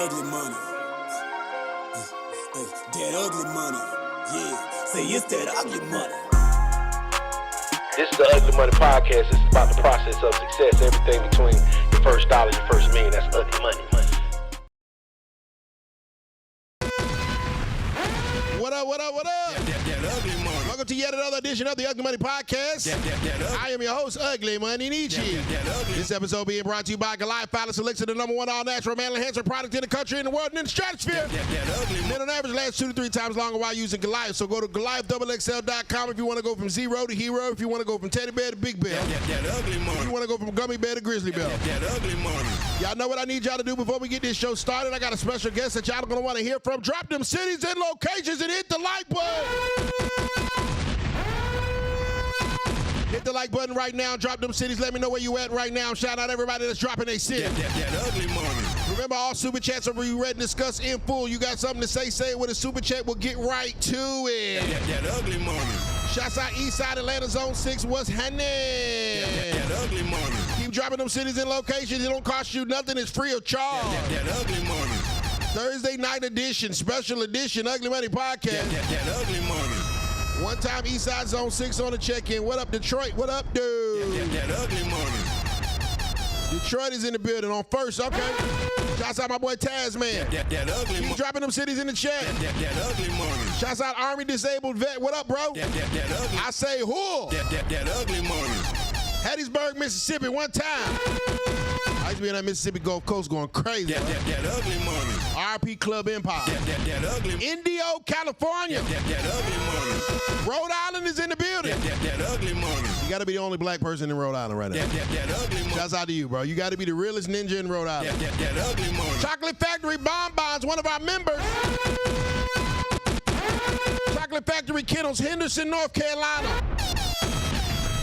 ugly money. That ugly money. Yeah. Say it's that ugly money. This is the Ugly Money Podcast. This is about the process of success. Everything between your first dollar and your first million. That's ugly money. What up, what up, what up? That ugly money. Welcome to yet another edition of the Ugly Money Podcast. I am your host, uglymoneyniche. This episode being brought to you by Goliath Phallus Elixir, the #1 all-natural male enhancer product in the country, in the world, and in the stratosphere. Men on average last 2 to 3 times longer while using Goliath. So go to GoliathXXL.com if you want to go from zero to hero, if you want to go from teddy bear to big bear. If you want to go from gummy bear to grizzly bear. Y'all know what I need y'all to do before we get this show started. I got a special guest that y'all are going to want to hear from. Drop them cities and locations and hit the like button. Hit the like button right now. Drop them cities. Let me know where you at right now. Shout out everybody that's dropping their city. That ugly money. Remember, all super chats are read and discussed in full. You got something to say it with a super chat. We'll get right to it. That ugly money. Shouts out Eastside Atlanta Zone 6. What's happening? That ugly money. Keep dropping them cities and locations. It don't cost you nothing. It's free of charge. That ugly money. Thursday night edition, special edition, Ugly Money Podcast. That ugly money. One time Eastside Zone 6 on the check-in. What up, Detroit? What up, dude? That ugly money. Detroit is in the building on first. Okay. Shouts out my boy Taz, man. That ugly money. Keep dropping them cities in the chat. That ugly money. Shouts out Army Disabled Vet. What up, bro? That ugly. I say who? That ugly money. Hattiesburg, Mississippi, one time. I used to be in that Mississippi Gulf Coast going crazy. That ugly money. RP Club Empire. That ugly. Indio, California. That ugly money. Rhode Island is in the building. That ugly money. You got to be the only black person in Rhode Island right now. That ugly money. Shouts out to you, bro. You got to be the realest ninja in Rhode Island. That ugly money. Chocolate Factory Bonbons, one of our members. Chocolate Factory Kennels, Henderson, North Carolina.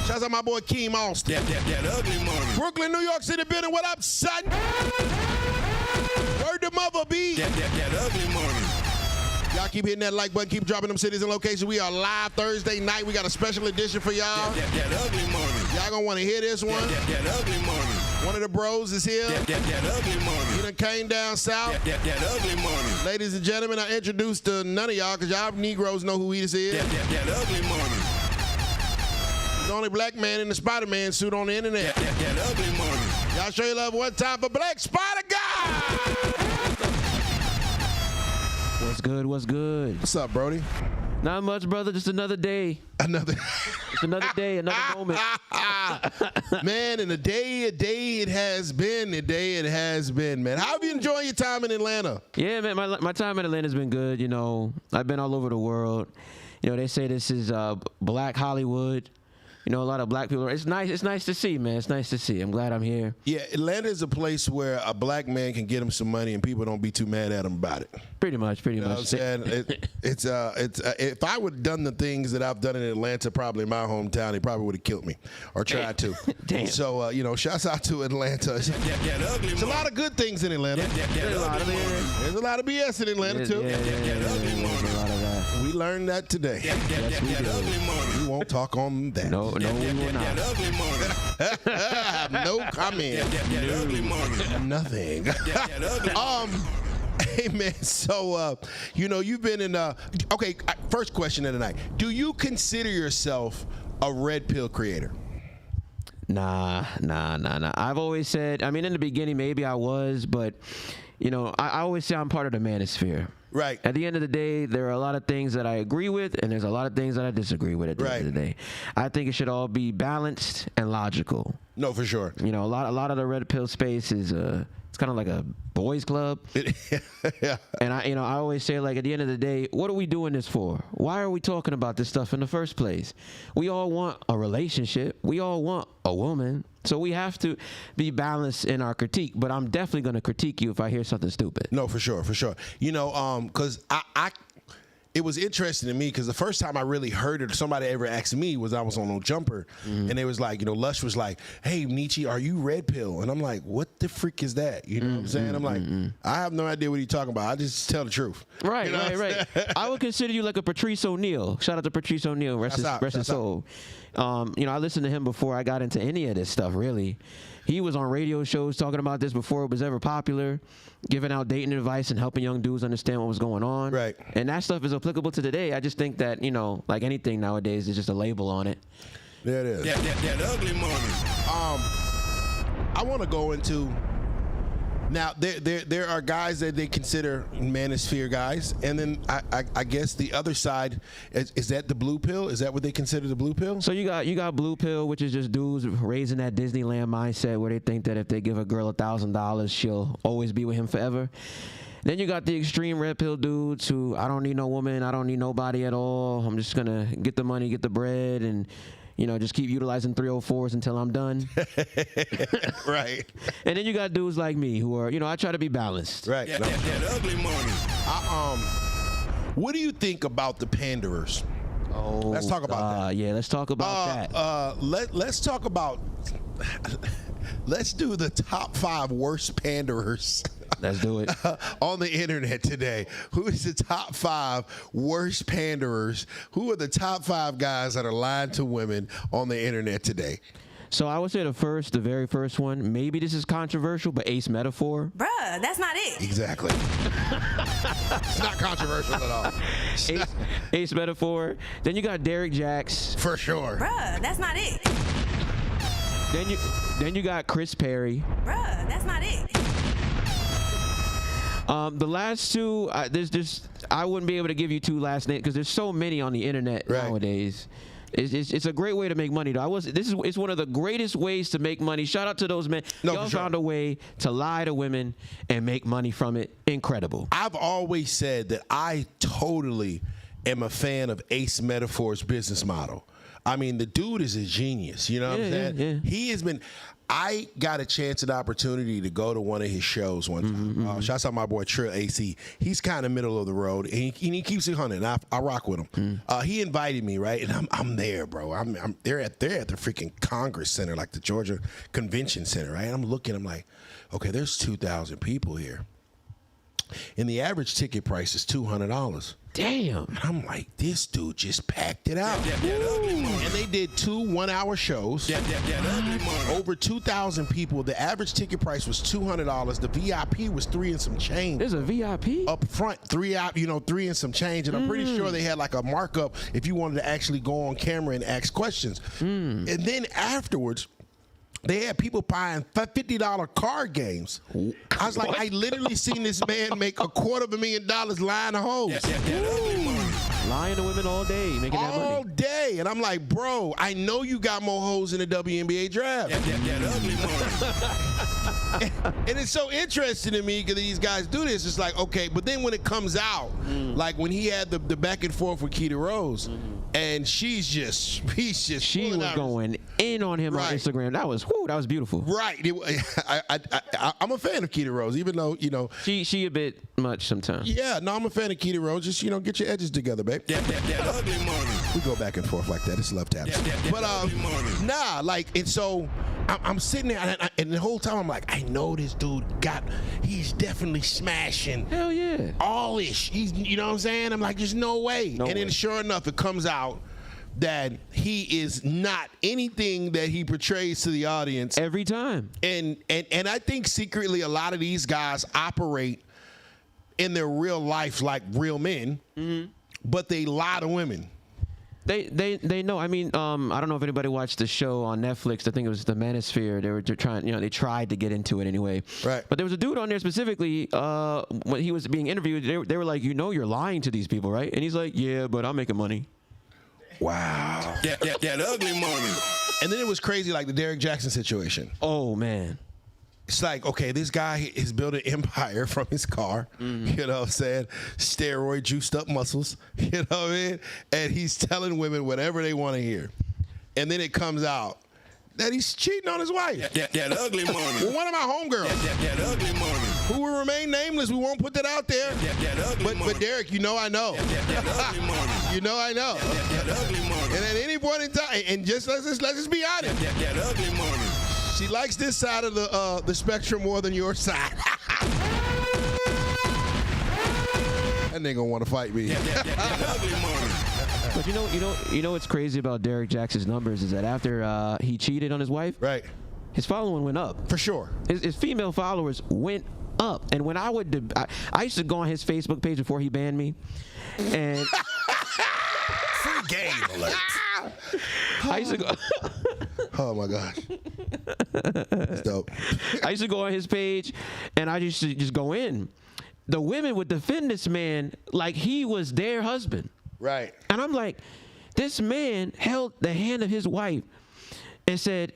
Shouts out my boy Keem Austin. That ugly money. Brooklyn, New York City building. What up, son? Word to mother B. That ugly money. Y'all keep hitting that like button. Keep dropping them cities and locations. We are live Thursday night. We got a special edition for y'all. That ugly money. Y'all gonna want to hear this one. That ugly money. One of the bros is here. That ugly money. He done came down south. That ugly money. Ladies and gentlemen, I introduced to none of y'all because y'all Negroes know who he is. That ugly money. The only black man in the Spider-Man suit on the internet. That ugly money. Y'all show your love one time for Black Spider Guy. What's good? What's good? What's up, Brody? Not much, brother. Just another day. Another. It's another day, another moment. Man, and a day it has been. Man. How have you enjoyed your time in Atlanta? Yeah, man. My time in Atlanta's been good. You know, I've been all over the world. You know, they say this is Black Hollywood. You know, a lot of black people. It's nice. It's nice to see, man. It's nice to see. I'm glad I'm here. Yeah, Atlanta is a place where a black man can get him some money and people don't be too mad at him about it. Pretty much. You know what I'm saying? It's if I would have done the things that I've done in Atlanta, probably in my hometown, they probably would have killed me or tried to. Damn. So you know, shouts out to Atlanta. There's a lot of good things in Atlanta. There's a lot of BS in Atlanta too. We learned that today. Yes, we did. We won't talk on that. No, we will not. No comment. Nothing. Hey man, so you know you've been in. Okay, first question of the night: do you consider yourself a red pill creator? Nah. I've always said. I mean, in the beginning, maybe I was, but you know, I always say I'm part of the manosphere. Right. At the end of the day, there are a lot of things that I agree with, and there's a lot of things that I disagree with at the end of the day. I think it should all be balanced and logical. No, for sure. You know, a lot of the red pill space is it's kind of like a boys club. Yeah. And I always say, like, at the end of the day, what are we doing this for? Why are we talking about this stuff in the first place? We all want a relationship. We all want a woman. So we have to be balanced in our critique. But I'm definitely going to critique you if I hear something stupid. No, for sure. You know, because it was interesting to me because the first time I really heard it, somebody ever asked me was I was on No Jumper, and they was like, you know, Lush was like, "Hey, Nietzsche, are you red pill?" And I'm like, "What the freak is that?" You know what I'm saying? I'm like, I have no idea what he's talking about. I just tell the truth. Right, you know right. I would consider you like a Patrice O'Neal. Shout out to Patrice O'Neal, rest his soul. You know, I listened to him before I got into any of this stuff, really. He was on radio shows talking about this before it was ever popular, giving out dating advice and helping young dudes understand what was going on. Right. And that stuff is applicable to today. I just think that, you know, like anything nowadays, there's just a label on it. There it is. That ugly money. I want to go into now. There are guys that they consider manosphere guys, and then I guess the other side is that the blue pill. Is that what they consider the blue pill? So you got blue pill, which is just dudes raising that Disneyland mindset where they think that if they give a girl $1,000, she'll always be with him forever. Then you got the extreme red pill dudes who, I don't need no woman, I don't need nobody at all. I'm just gonna get the money, get the bread, and you know, just keep utilizing 304s until I'm done. Right. And then you got dudes like me who are, you know, I try to be balanced. Right. That ugly money. What do you think about the panderers? Oh, Let's talk about that. Yeah, let's talk about that. Let's talk about. Let's do the top 5 worst panderers. Let's do it. On the internet today. Who is the top 5 worst panderers? Who are the top 5 guys that are lying to women on the internet today? So I would say the very first one, maybe this is controversial, but Ace Metaphor. Bruh, that's not it. Exactly. It's not controversial at all. Ace Metaphor. Then you got Derek Jacks. For sure. Bruh, that's not it. Then you got Chris Perry. Bruh, that's not it. The last two, I wouldn't be able to give you 2 last names because there's so many on the internet nowadays. It's a great way to make money though. It's one of the greatest ways to make money. Shout out to those men. Y'all found a way to lie to women and make money from it. Incredible. I've always said that I totally am a fan of Ace Metaphor's business model. I mean, the dude is a genius. You know what I'm saying? Yeah. He has been. I got a chance and opportunity to go to one of his shows one time. Shouts out my boy Trill AC. He's kind of middle of the road, and he keeps it 100. And I rock with him. He invited me, right, and I'm there, bro. They're at the freaking Congress Center, like the Georgia Convention Center, right? I'm looking. I'm like, okay, there's 2,000 people here, and the average ticket price is $200. Damn. And I'm like, this dude just packed it out. And they did 2 one-hour shows. Over 2,000 people. The average ticket price was $200. The VIP was 3 and some change. There's a VIP? Up front, 3 and some change. And I'm pretty sure they had like a markup if you wanted to actually go on camera and ask questions. And then afterwards, they had people buying $50 card games. I was like, I literally seen this man make $250,000 lying to hoes. Lying to women all day, making that money. All day. And I'm like, bro, I know you got more hoes in the WNBA draft. And it's so interesting to me because these guys do this. It's like, okay, but then when it comes out, like when he had the back and forth with Keita Rose, and she was going in on him on Instagram. That was beautiful. Right. I'm a fan of Keita Rose, even though, you know. She a bit much sometimes. Yeah, no, I'm a fan of Keita Rose. Just, you know, get your edges together, babe. That ugly money. We go back and forth like that. It's love taps. But nah, like, and so I'm sitting there, and the whole time I'm like, I know this dude he's definitely smashing. Hell yeah. All-ish. He's, you know what I'm saying? I'm like, there's no way. Then sure enough, it comes out that he is not anything that he portrays to the audience. Every time. And I think secretly a lot of these guys operate in their real life like real men, but they lie to women. They know. I mean, I don't know if anybody watched the show on Netflix. I think it was The Manosphere. They're trying, you know, they tried to get into it anyway. Right. But there was a dude on there specifically, when he was being interviewed, they were like, you know, you're lying to these people, right? And he's like, yeah, but I'm making money. Wow. That ugly money. And then it was crazy, like the Derek Jackson situation. Oh, man. It's like, okay, this guy is building an empire from his car, you know what I'm saying? Steroid juiced up muscles, you know what I mean? And he's telling women whatever they want to hear. And then it comes out that he's cheating on his wife. That ugly money. Well, one of my homegirls. That ugly money. Who will remain nameless. We won't put that out there. That ugly money. But Derek, you know I know. That ugly money. You know I know. That ugly money. And at any point in time, and just let's just be honest. That ugly money. She likes this side of the spectrum more than your side. That nigga want to fight me. That ugly money. But you know what's crazy about Derek Jackson's numbers is that after he cheated on his wife, Right. his following went up. For sure. His female followers went up. And when I would, I used to go on his Facebook page before he banned me. And free game alert. I used to go. Oh my gosh. That's dope. I used to go on his page and I used to just go in. The women would defend this man like he was their husband. Right. And I'm like, this man held the hand of his wife and said,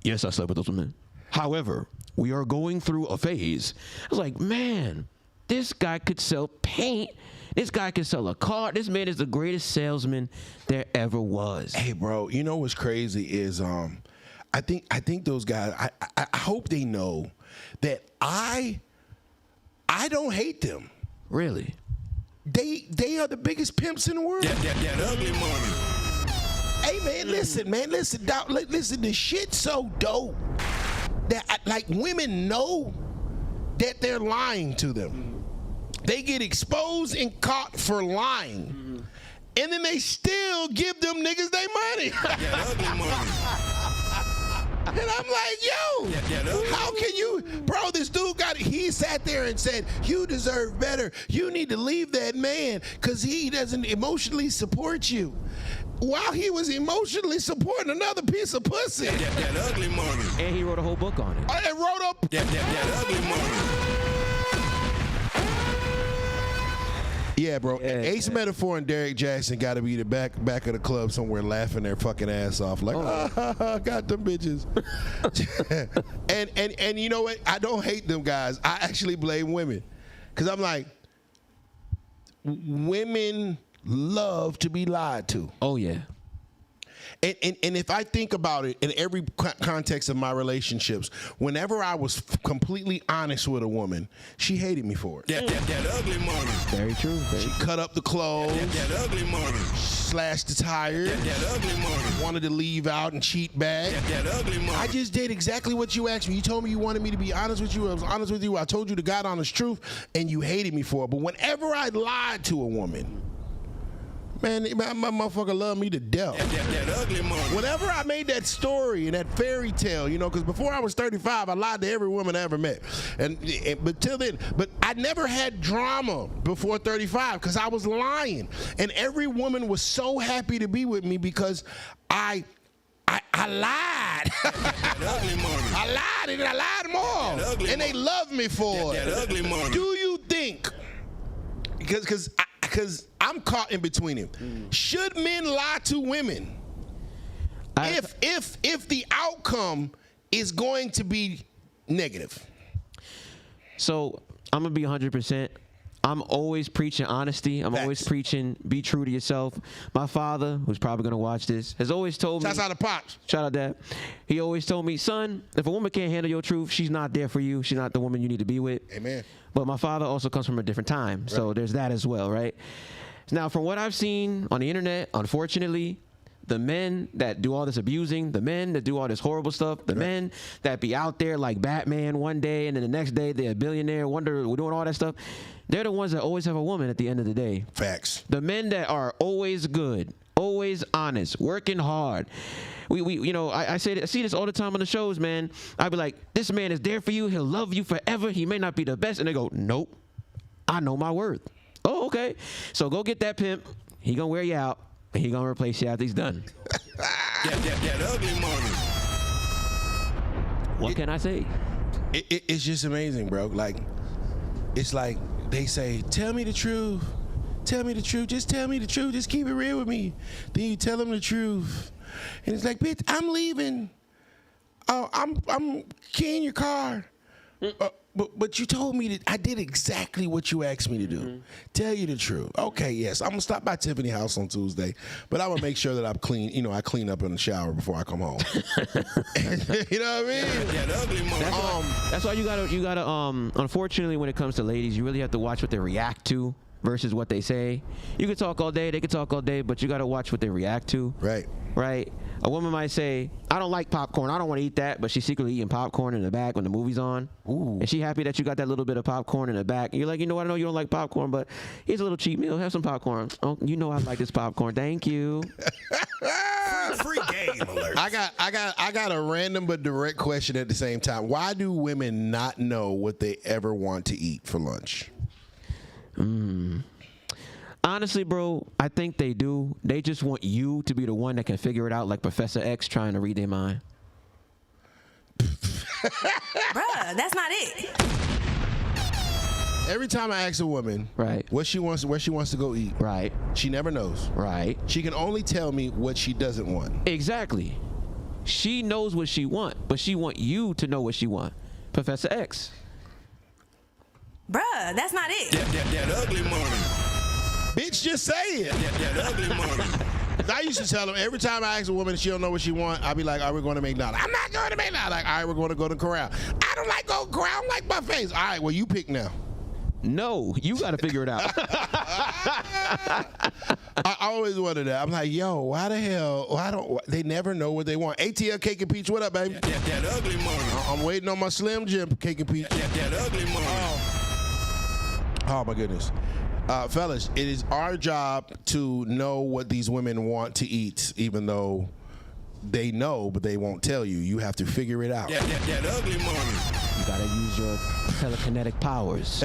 yes, I slept with those women. However, we are going through a phase. I was like, man, this guy could sell paint. This guy could sell a car. This man is the greatest salesman there ever was. Hey, bro, you know what's crazy is I think those guys, I hope they know that I don't hate them. Really? They are the biggest pimps in the world. That ugly money. Hey, man, listen, dog, listen, the shit's so dope that, like, women know that they're lying to them. They get exposed and caught for lying. And then they still give them niggas their money. That ugly money. And I'm like, yo, how can you, bro, this dude he sat there and said, you deserve better. You need to leave that man because he doesn't emotionally support you. While he was emotionally supporting another piece of pussy. That ugly money. And he wrote a whole book on it. And wrote up. That ugly money. Yeah, bro. Ace Metaphor and Derek Jackson got to be the back of the club somewhere laughing their fucking ass off. Like, got them bitches. and you know what? I don't hate them guys. I actually blame women. Because I'm like, women love to be lied to. Oh, yeah. And if I think about it in every context of my relationships, whenever I was completely honest with a woman, she hated me for it. That ugly money. Very true. She cut up the clothes. That ugly money. Slashed the tires. That ugly money. Wanted to leave out and cheat back. That ugly money. I just did exactly what you asked me. You told me you wanted me to be honest with you. I was honest with you. I told you the God honest truth, and you hated me for it. But whenever I lied to a woman, man, my motherfucker loved me to death. That ugly money. Whenever I made that story and that fairy tale, you know, because before I was 35, I lied to every woman I ever met. But till then, but I never had drama before 35 because I was lying. And every woman was so happy to be with me because I lied. That ugly money. I lied and I lied more. And they loved me for it. That ugly money. Do you think, because I'm caught in between him. Should men lie to women if the outcome is going to be negative? So I'm gonna be 100%. I'm always preaching honesty. I'm always preaching be true to yourself. My father, who's probably gonna watch this, has always told me. Shouts out to Pops. Shout out Dad. He always told me, son, if a woman can't handle your truth, she's not there for you. She's not the woman you need to be with. Amen. But my father also comes from a different time, so there's that as well, right? Now, from what I've seen on the internet, unfortunately, the men that do all this abusing, the men that do all this horrible stuff, the men that be out there like Batman one day and then the next day they're a billionaire, we're doing all that stuff, they're the ones that always have a woman at the end of the day. Facts. The men that are always good, always honest, working hard. We you know, I see this all the time on the shows, man. I be like, this man is there for you. He'll love you forever. He may not be the best. And they go, nope, I know my worth. Oh, okay. So go get that pimp. He gonna wear you out. And he gonna replace you after he's done. That ugly money. What can I say? It's just amazing, bro. Like, it's like they say, tell me the truth. Tell me the truth. Just tell me the truth. Just keep it real with me. Then you tell them the truth. And it's like, bitch, I'm leaving. Oh, I'm keying your car. But you told me that I did exactly what you asked me to do. Tell you the truth. Okay, yes, I'm gonna stop by Tiffany house on Tuesday, but I'm gonna make sure that I'm clean. You know, I clean up in the shower before I come home. You know what I mean? That ugly money. That's why you gotta. Unfortunately, when it comes to ladies, you really have to watch what they react to versus what they say. You can talk all day, they can talk all day, but you got to watch what they react to. Right. Right? A woman might say, I don't like popcorn, I don't want to eat that, but she's secretly eating popcorn in the back when the movie's on. Ooh. And she happy that you got that little bit of popcorn in the back. And you're like, you know what, I know you don't like popcorn, but here's a little cheat meal. Have some popcorn. Oh, you know I like this popcorn. Thank you. Free game alert. I got a random but direct question at the same time. Why do women not know what they ever want to eat for lunch? Honestly, bro, I think they do. They just want you to be the one that can figure it out, like Professor X trying to read their mind. Bruh, that's not it. Every time I ask a woman Right. where she wants to go eat, Right. she never knows. Right. She can only tell me what she doesn't want. Exactly. She knows what she want, but she want you to know what she want. Professor X. Bruh, that's not it. That ugly money. Bitch, just say it. That ugly money. I used to tell them every time I ask a woman and she don't know what she want, I'll be like, all right, we're going to McDonald's. I'm not going to McDonald's. Like, all right, we're going to go to Corral. I don't like going to Corral. I don't like buffets. All right, well, you pick now. No, you got to figure it out. I always wondered that. I'm like, yo, why the hell? They never know what they want. ATL Cake and Peach, what up, baby? That ugly money. I'm waiting on my Slim Jim Cake and Peach. That ugly money. Oh my goodness. Fellas, it is our job to know what these women want to eat, even though they know, but they won't tell you. You have to figure it out. That ugly money. You got to use your telekinetic powers.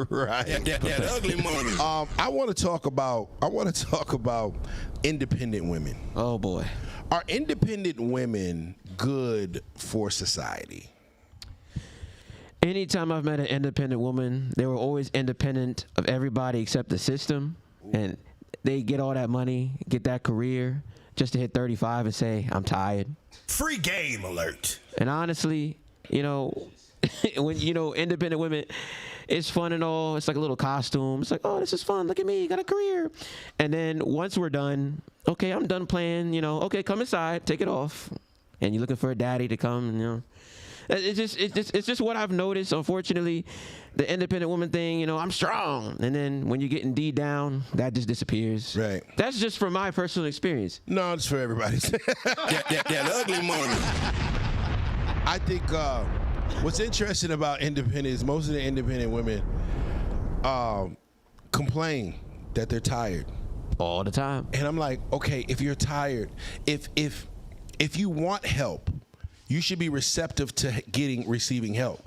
Right. That ugly money. I want to talk about independent women. Oh, boy. Are independent women good for society? Anytime I've met an independent woman, they were always independent of everybody except the system. And they get all that money, get that career, just to hit 35 and say, I'm tired. Free game alert. And honestly, you know, when, you know, independent women, it's fun and all. It's like a little costume. It's like, oh, this is fun. Look at me. Got a career. And then once we're done, okay, I'm done playing, you know, okay, come inside, take it off. And you're looking for a daddy to come, you know. It's just what I've noticed. Unfortunately, the independent woman thing, you know, I'm strong. And then when you're getting D down, that just disappears. Right. That's just from my personal experience. No, it's for everybody. That ugly money. I think what's interesting about independent is most of the independent women complain that they're tired All the time. and I'm like, okay, if you're tired, if you want help, you should be receptive to receiving help.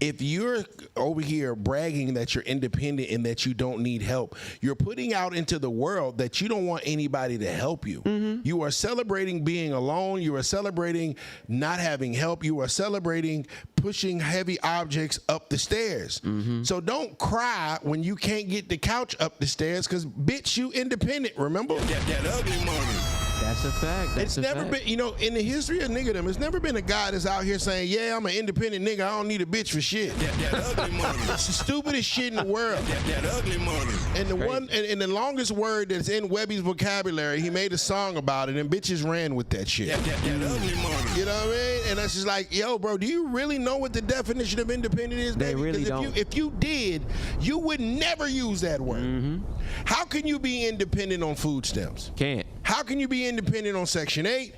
If you're over here bragging that you're independent and that you don't need help, you're putting out into the world that you don't want anybody to help you. Mm-hmm. You are celebrating being alone. You are celebrating not having help. You are celebrating pushing heavy objects up the stairs. Mm-hmm. So don't cry when you can't get the couch up the stairs because, bitch, you independent, remember? That ugly money. That's a fact. It's never been, you know, in the history of niggerdom, it's never been a guy that's out here saying, yeah, I'm an independent nigga, I don't need a bitch for shit. That ugly money. It's the stupidest shit in the world. That ugly money. And the one, and the longest word that's in Webby's vocabulary, he made a song about it, and bitches ran with that shit. That ugly money. You know what I mean? And that's just like, yo, bro, do you really know what the definition of independent is, They baby? really don't. If you did, you would never use that word. Mm-hmm. How can you be independent on food stamps? Can't. How can you be independent on Section 8?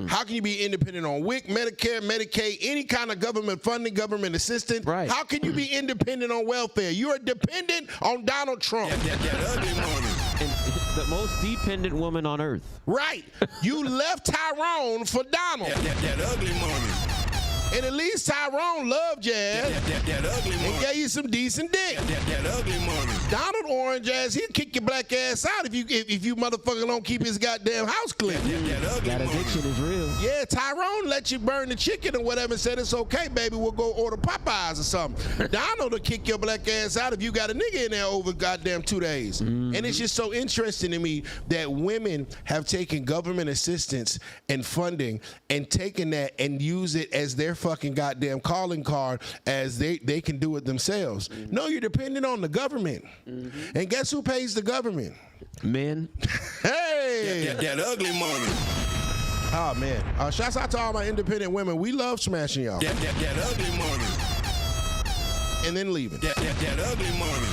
How can you be independent on WIC, Medicare, Medicaid, any kind of government funding, government assistance? Right. How can you be independent on welfare? You are dependent on Donald Trump. That ugly money. And the most dependent woman on earth. Right. You left Tyrone for Donald. That ugly money. And at least Tyrone loved Jazz That ugly money. and gave you some decent dick. That ugly money. Donald Orange ass, he'll kick your black ass out if you motherfucker don't keep his goddamn house clean. That ugly That money. addiction is real. Yeah, Tyrone let you burn the chicken or whatever and said it's okay, baby, we'll go order Popeyes or something. Donald will kick your black ass out if you got a nigga in there over goddamn 2 days. Mm-hmm. And it's just so interesting to me that women have taken government assistance and funding and taken that and use it as their fucking goddamn calling card as they can do it themselves. Mm-hmm. No, you're dependent on the government. Mm-hmm. And guess who pays the government? Men. Hey! That ugly money. Oh, man. Shouts out to all my independent women. We love smashing y'all. That ugly money. And then leaving. That ugly money.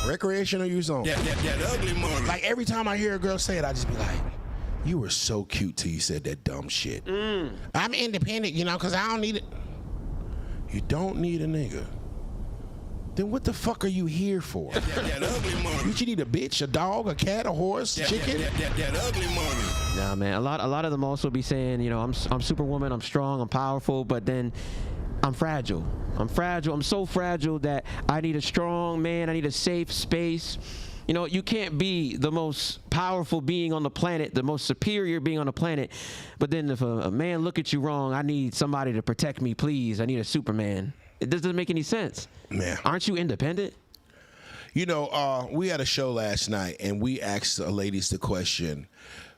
Recreational use only. That ugly money. Like every time I hear a girl say it, I just be like, you were so cute till you said that dumb shit. I'm independent, you know, because I don't need it. You don't need a nigga. Then what the fuck are you here for? That ugly money. You need a bitch, a dog, a cat, a horse, chicken? That ugly money. Nah, man. A lot of them also be saying, you know, I'm Superwoman, I'm strong, I'm powerful, but then I'm fragile. I'm so fragile that I need a strong man. I need a safe space. You know, you can't be the most powerful being on the planet, the most superior being on the planet, but then if a man look at you wrong, I need somebody to protect me, please. I need a Superman. It doesn't make any sense. Man. Aren't you independent? You know, we had a show last night, and we asked the ladies the question,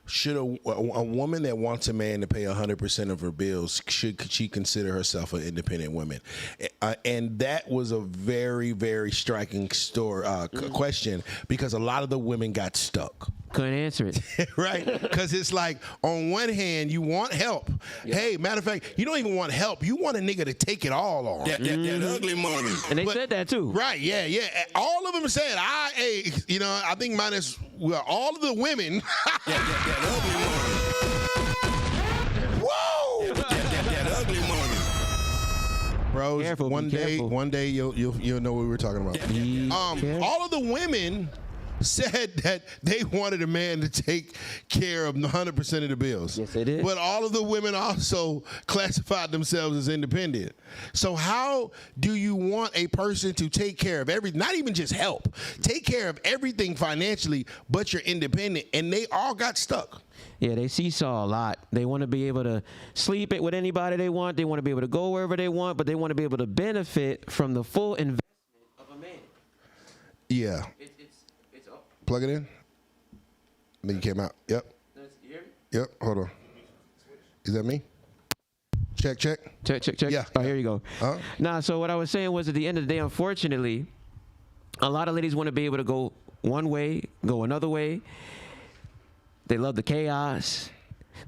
should a woman that wants a man to pay 100% of her bills, could she consider herself an independent woman? And that was a very, very striking question, because a lot of the women got stuck. Couldn't answer it. Right? Because it's like, on one hand, you want help. Yeah. Hey, matter of fact, you don't even want help. You want a nigga to take it all on. That ugly money. And they said that too. Right, yeah. All of them said, you know, I think minus, well, all of the women. That ugly money. Whoa! That ugly money. Bros, Careful, one day you'll know what we were talking about. All of the women said that they wanted a man to take care of 100% of the bills. Yes, they did. But all of the women also classified themselves as independent. So how do you want a person to take care of everything, not even just help, take care of everything financially, but you're independent? And they all got stuck. Yeah, they seesaw a lot. They want to be able to sleep with anybody they want. They want to be able to go wherever they want, but they want to be able to benefit from the full investment of a man. Yeah. It's Plug it in. Then you came out. Yep. You hear me? Yep. Hold on. Is that me? Check. Check. Yeah. Oh, here you go. Nah, so what I was saying was, at the end of the day, unfortunately, a lot of ladies want to be able to go one way, go another way. They love the chaos.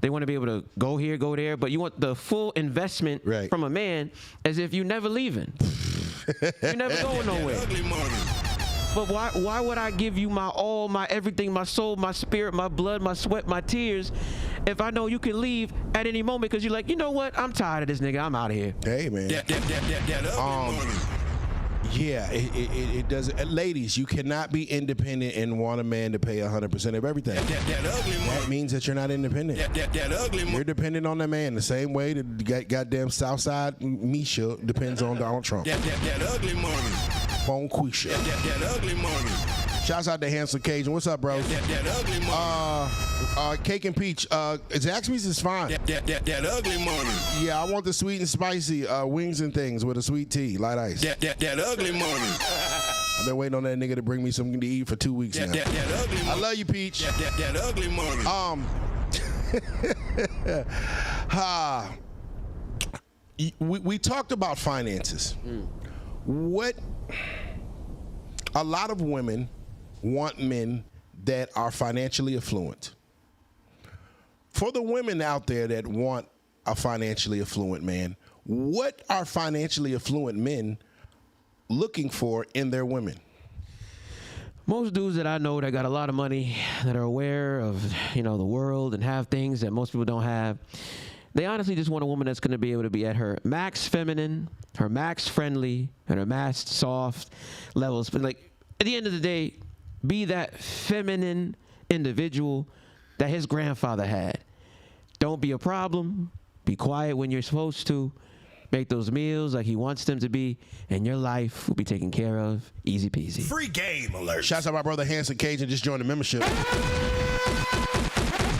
They want to be able to go here, go there, but you want the full investment from a man, as if you're never leaving. You're never going nowhere. Ugly money. But why would I give you my all, my everything, my soul, my spirit, my blood, my sweat, my tears, if I know you can leave at any moment because you're like, you know what? I'm tired of this nigga. I'm out of here. Hey, man. That ugly money. Yeah, it doesn't. Ladies, you cannot be independent and want a man to pay 100% of everything. That ugly money. That means that you're not independent. That ugly money. You're dependent on that man the same way that goddamn Southside Misha depends on Donald Trump. That ugly money. Bonquisha. That ugly money. Shouts out to Handsome Cajun. What's up, bro? That ugly money. Cake and Peach. Zaxby's is fine. That ugly money. Yeah, I want the sweet and spicy wings and things with a sweet tea, light ice. That ugly money. I've been waiting on that nigga to bring me something to eat for 2 weeks now. That ugly money. I love you, Peach. That ugly money. We talked about finances. A lot of women want men that are financially affluent. For the women out there that want a financially affluent man, what are financially affluent men looking for in their women? Most dudes that I know that got a lot of money, that are aware of, you know, the world and have things that most people don't have, they honestly just want a woman that's going to be able to be at her max feminine, her max friendly, and her max soft levels. But like, at the end of the day, be that feminine individual that his grandfather had. Don't be a problem. Be quiet when you're supposed to. Make those meals like he wants them to be, and your life will be taken care of. Easy peasy. Free game alert. Shouts out my brother Handsome Cajun, just joined the membership.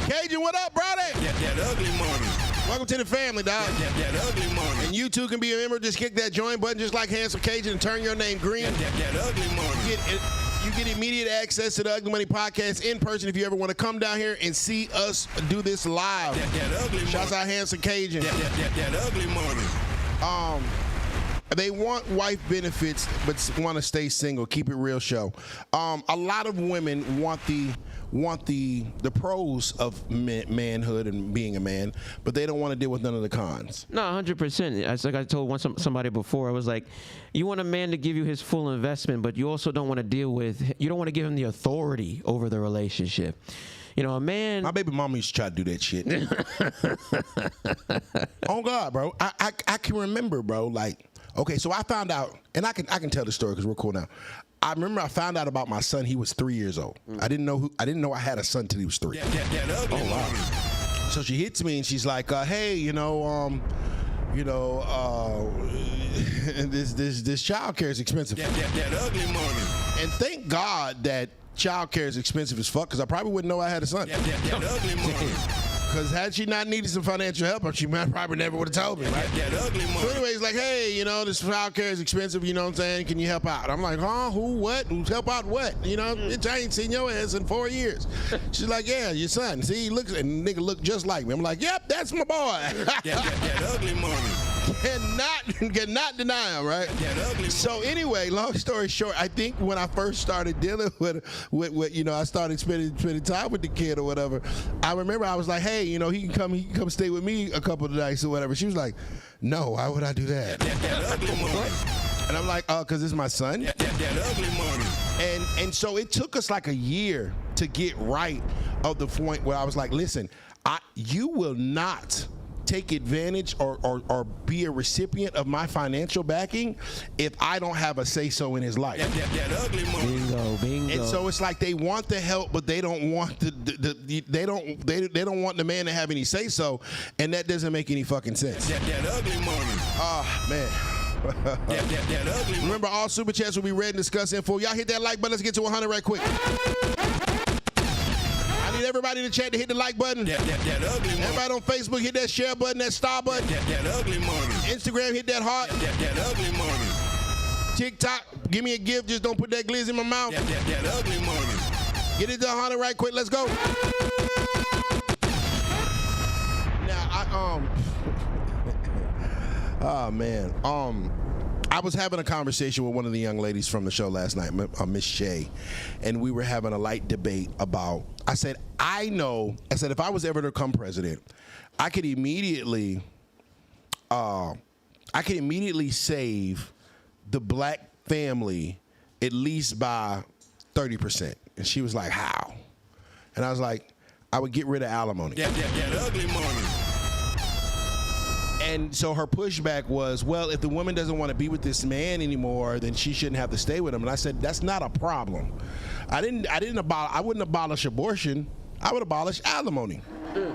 Cajun, what up, brother? That ugly money. Welcome to the family, dog. That ugly money. And you too can be a member. Just kick that join button just like Handsome Cajun and turn your name green. That ugly money. You get immediate access to the Ugly Money Podcast in person if you ever want to come down here and see us do this live. That ugly money. Shouts out Handsome Cajun. That ugly money. They want wife benefits, but want to stay single. Keep it real, show. A lot of women want the pros of manhood and being a man, but they don't want to deal with none of the cons. No, 100%. It's like I told somebody before. I was like, you want a man to give you his full investment, but you also don't want to you don't want to give him the authority over the relationship. You know, a man. My baby mama used to try to do that shit. Oh God, bro. I can remember, bro. Like, okay, so I found out, and I can tell the story because we're cool now. I remember I found out about my son. He was 3 years old. I didn't know I had a son till he was 3. Oh wow. So she hits me and she's like, "Hey, this child care is expensive." That ugly money. And thank God that child care is expensive as fuck, because I probably wouldn't know I had a son. That ugly money. Because had she not needed some financial help, she probably never would have told me, right? That ugly money. So anyways, like, hey, this child care is expensive, you know what I'm saying? Can you help out? I'm like, huh? Who, what? Who's help out what? Bitch, I ain't seen your ass in 4 years. She's like, yeah, your son. See, he looks, and the nigga look just like me. I'm like, yep, that's my boy. That ugly money. Cannot deny him, right? That ugly So anyway, long story short, I think when I first started dealing with I started spending time with the kid or whatever, I remember I was like, hey, he can come stay with me a couple of nights or whatever. She was like, no, why would I do that? That ugly money. And I'm like, because it's my son. That ugly money. And so it took us like a year to get right of the point where I was like, listen, you will not take advantage or be a recipient of my financial backing if I don't have a say-so in his life. That ugly money. Bingo. And so it's like they want the help, but they don't want they don't want the man to have any say-so, and that doesn't make any fucking sense. That ugly money. Oh man. That ugly money. Remember, all super chats will be read and discussed info. Y'all hit that like button. Let's get to 100 right quick. I need everybody in the chat to hit the like button. That ugly money. Everybody on Facebook, hit that share button, that star button. That ugly money. Instagram, hit that heart. That ugly money. TikTok, give me a gift. Just don't put that glizz in my mouth. That ugly money. Get it to 100 right quick. Let's go. Now, oh man. I was having a conversation with one of the young ladies from the show last night, Miss Shay, and we were having a light debate about. I said, if I was ever to become president, I could immediately save the black family at least by 30%. And she was like, how? And I was like, I would get rid of alimony. That ugly money. And so her pushback was, well, if the woman doesn't want to be with this man anymore, then she shouldn't have to stay with him. And I said, that's not a problem. I wouldn't abolish abortion. I would abolish alimony.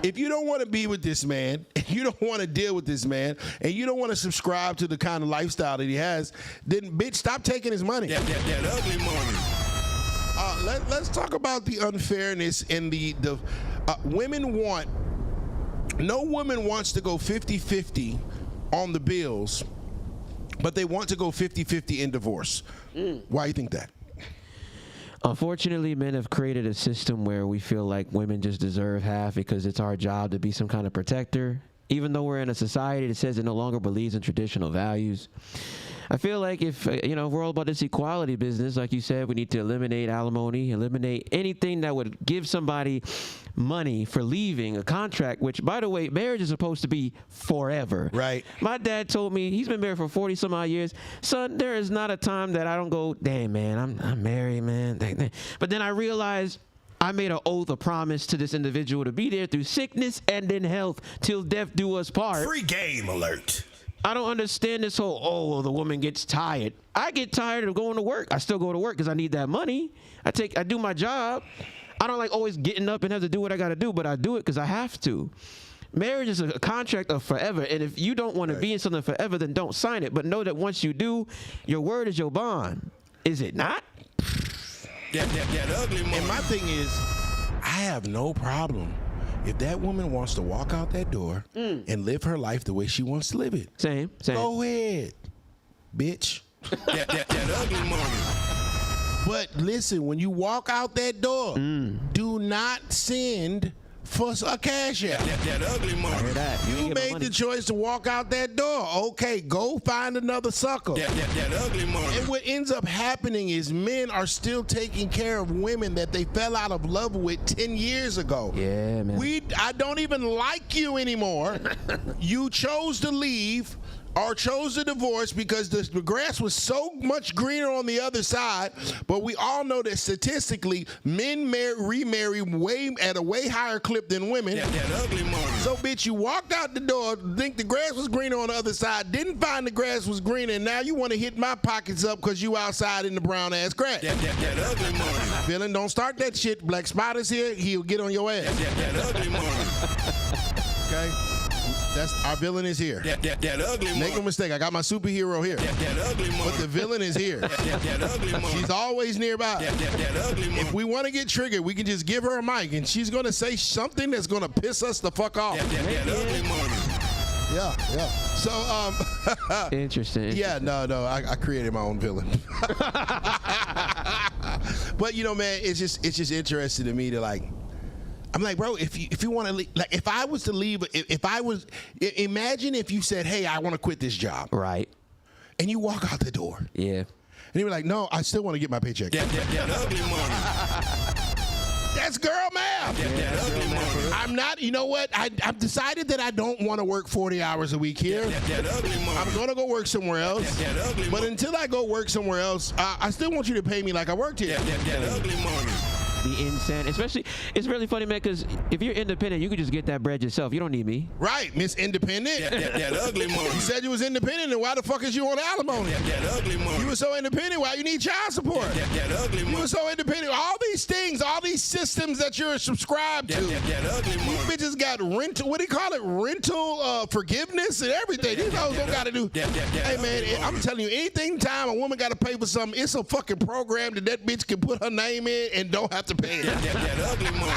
If you don't want to be with this man, and you don't want to deal with this man, and you don't want to subscribe to the kind of lifestyle that he has, then bitch, stop taking his money. That ugly money. Let's talk about the unfairness in the women want. No woman wants to go 50-50 on the bills, but they want to go 50-50 in divorce. Why do you think that? Unfortunately, men have created a system where we feel like women just deserve half because it's our job to be some kind of protector, even though we're in a society that says it no longer believes in traditional values. I feel like if, we're all about this equality business, like you said, we need to eliminate alimony, eliminate anything that would give somebody money for leaving a contract, which, by the way, marriage is supposed to be forever. Right. My dad told me, he's been married for 40 some odd years. Son, there is not a time that I don't go, damn, man, I'm married, man. But then I realized I made an oath, a promise to this individual to be there through sickness and in health till death do us part. Free game alert. I don't understand this whole, the woman gets tired. I get tired of going to work. I still go to work because I need that money. I do my job. I don't like always getting up and have to do what I got to do, but I do it because I have to. Marriage is a contract of forever, and if you don't want to be in something forever, then don't sign it. But know that once you do, your word is your bond. Is it not? That ugly money. And my thing is, I have no problem if that woman wants to walk out that door and live her life the way she wants to live it. Same. Go ahead, bitch. That ugly money. But listen, when you walk out that door, do not send for a cash app. That ugly money. I hear that. You made the choice to walk out that door. Okay, go find another sucker. That ugly money. And what ends up happening is men are still taking care of women that they fell out of love with 10 years ago. Yeah, man. I don't even like you anymore. You chose to leave or chose to divorce because the grass was so much greener on the other side. But we all know that statistically, men remarry at a way higher clip than women. That ugly money. So, bitch, you walked out the door, think the grass was greener on the other side, didn't find the grass was greener, and now you want to hit my pockets up because you outside in the brown-ass grass. That ugly money. Villain, don't start that shit. Black Spider's here. He'll get on your ass. That ugly money. Okay? That's our villain is here. That ugly money. Make no mistake, I got my superhero here. That ugly money. But the villain is here. That ugly money. She's always nearby. That ugly money. If we want to get triggered, we can just give her a mic, and she's going to say something that's going to piss us the fuck off. That ugly money. Yeah. So, Interesting. yeah, no, I created my own villain. But you know, man, it's just interesting to me to like. I'm like, bro, if you want to leave, like, if I was to leave, imagine if you said, hey, I want to quit this job, Right. and you walk out the door, and Yeah. you were like, no, I still want to get my paycheck. That ugly money. That's girl math. That ugly money. I'm not. You know what? I've decided that I don't want to work 40 hours a week here. That ugly money. I'm gonna go work somewhere else. That ugly But money. until I go work somewhere else, I still want you to pay me like I worked here. That ugly money. The insane. Especially, it's really funny, man, because if you're independent, you can just get that bread yourself. You don't need me. Right, Miss Independent. That ugly money. You said you was independent, and why the fuck is you on alimony? That ugly money. You were so independent, why you need child support? That ugly You money. were so independent. All these things, all these systems that you're subscribed to. That ugly These money. bitches got rental, what do you call it? Rental forgiveness and everything. These hoes don't got to do. Hey, man, I'm telling you, anything time a woman got to pay for something, it's a fucking program that bitch can put her name in and don't have to pay it. That ugly money.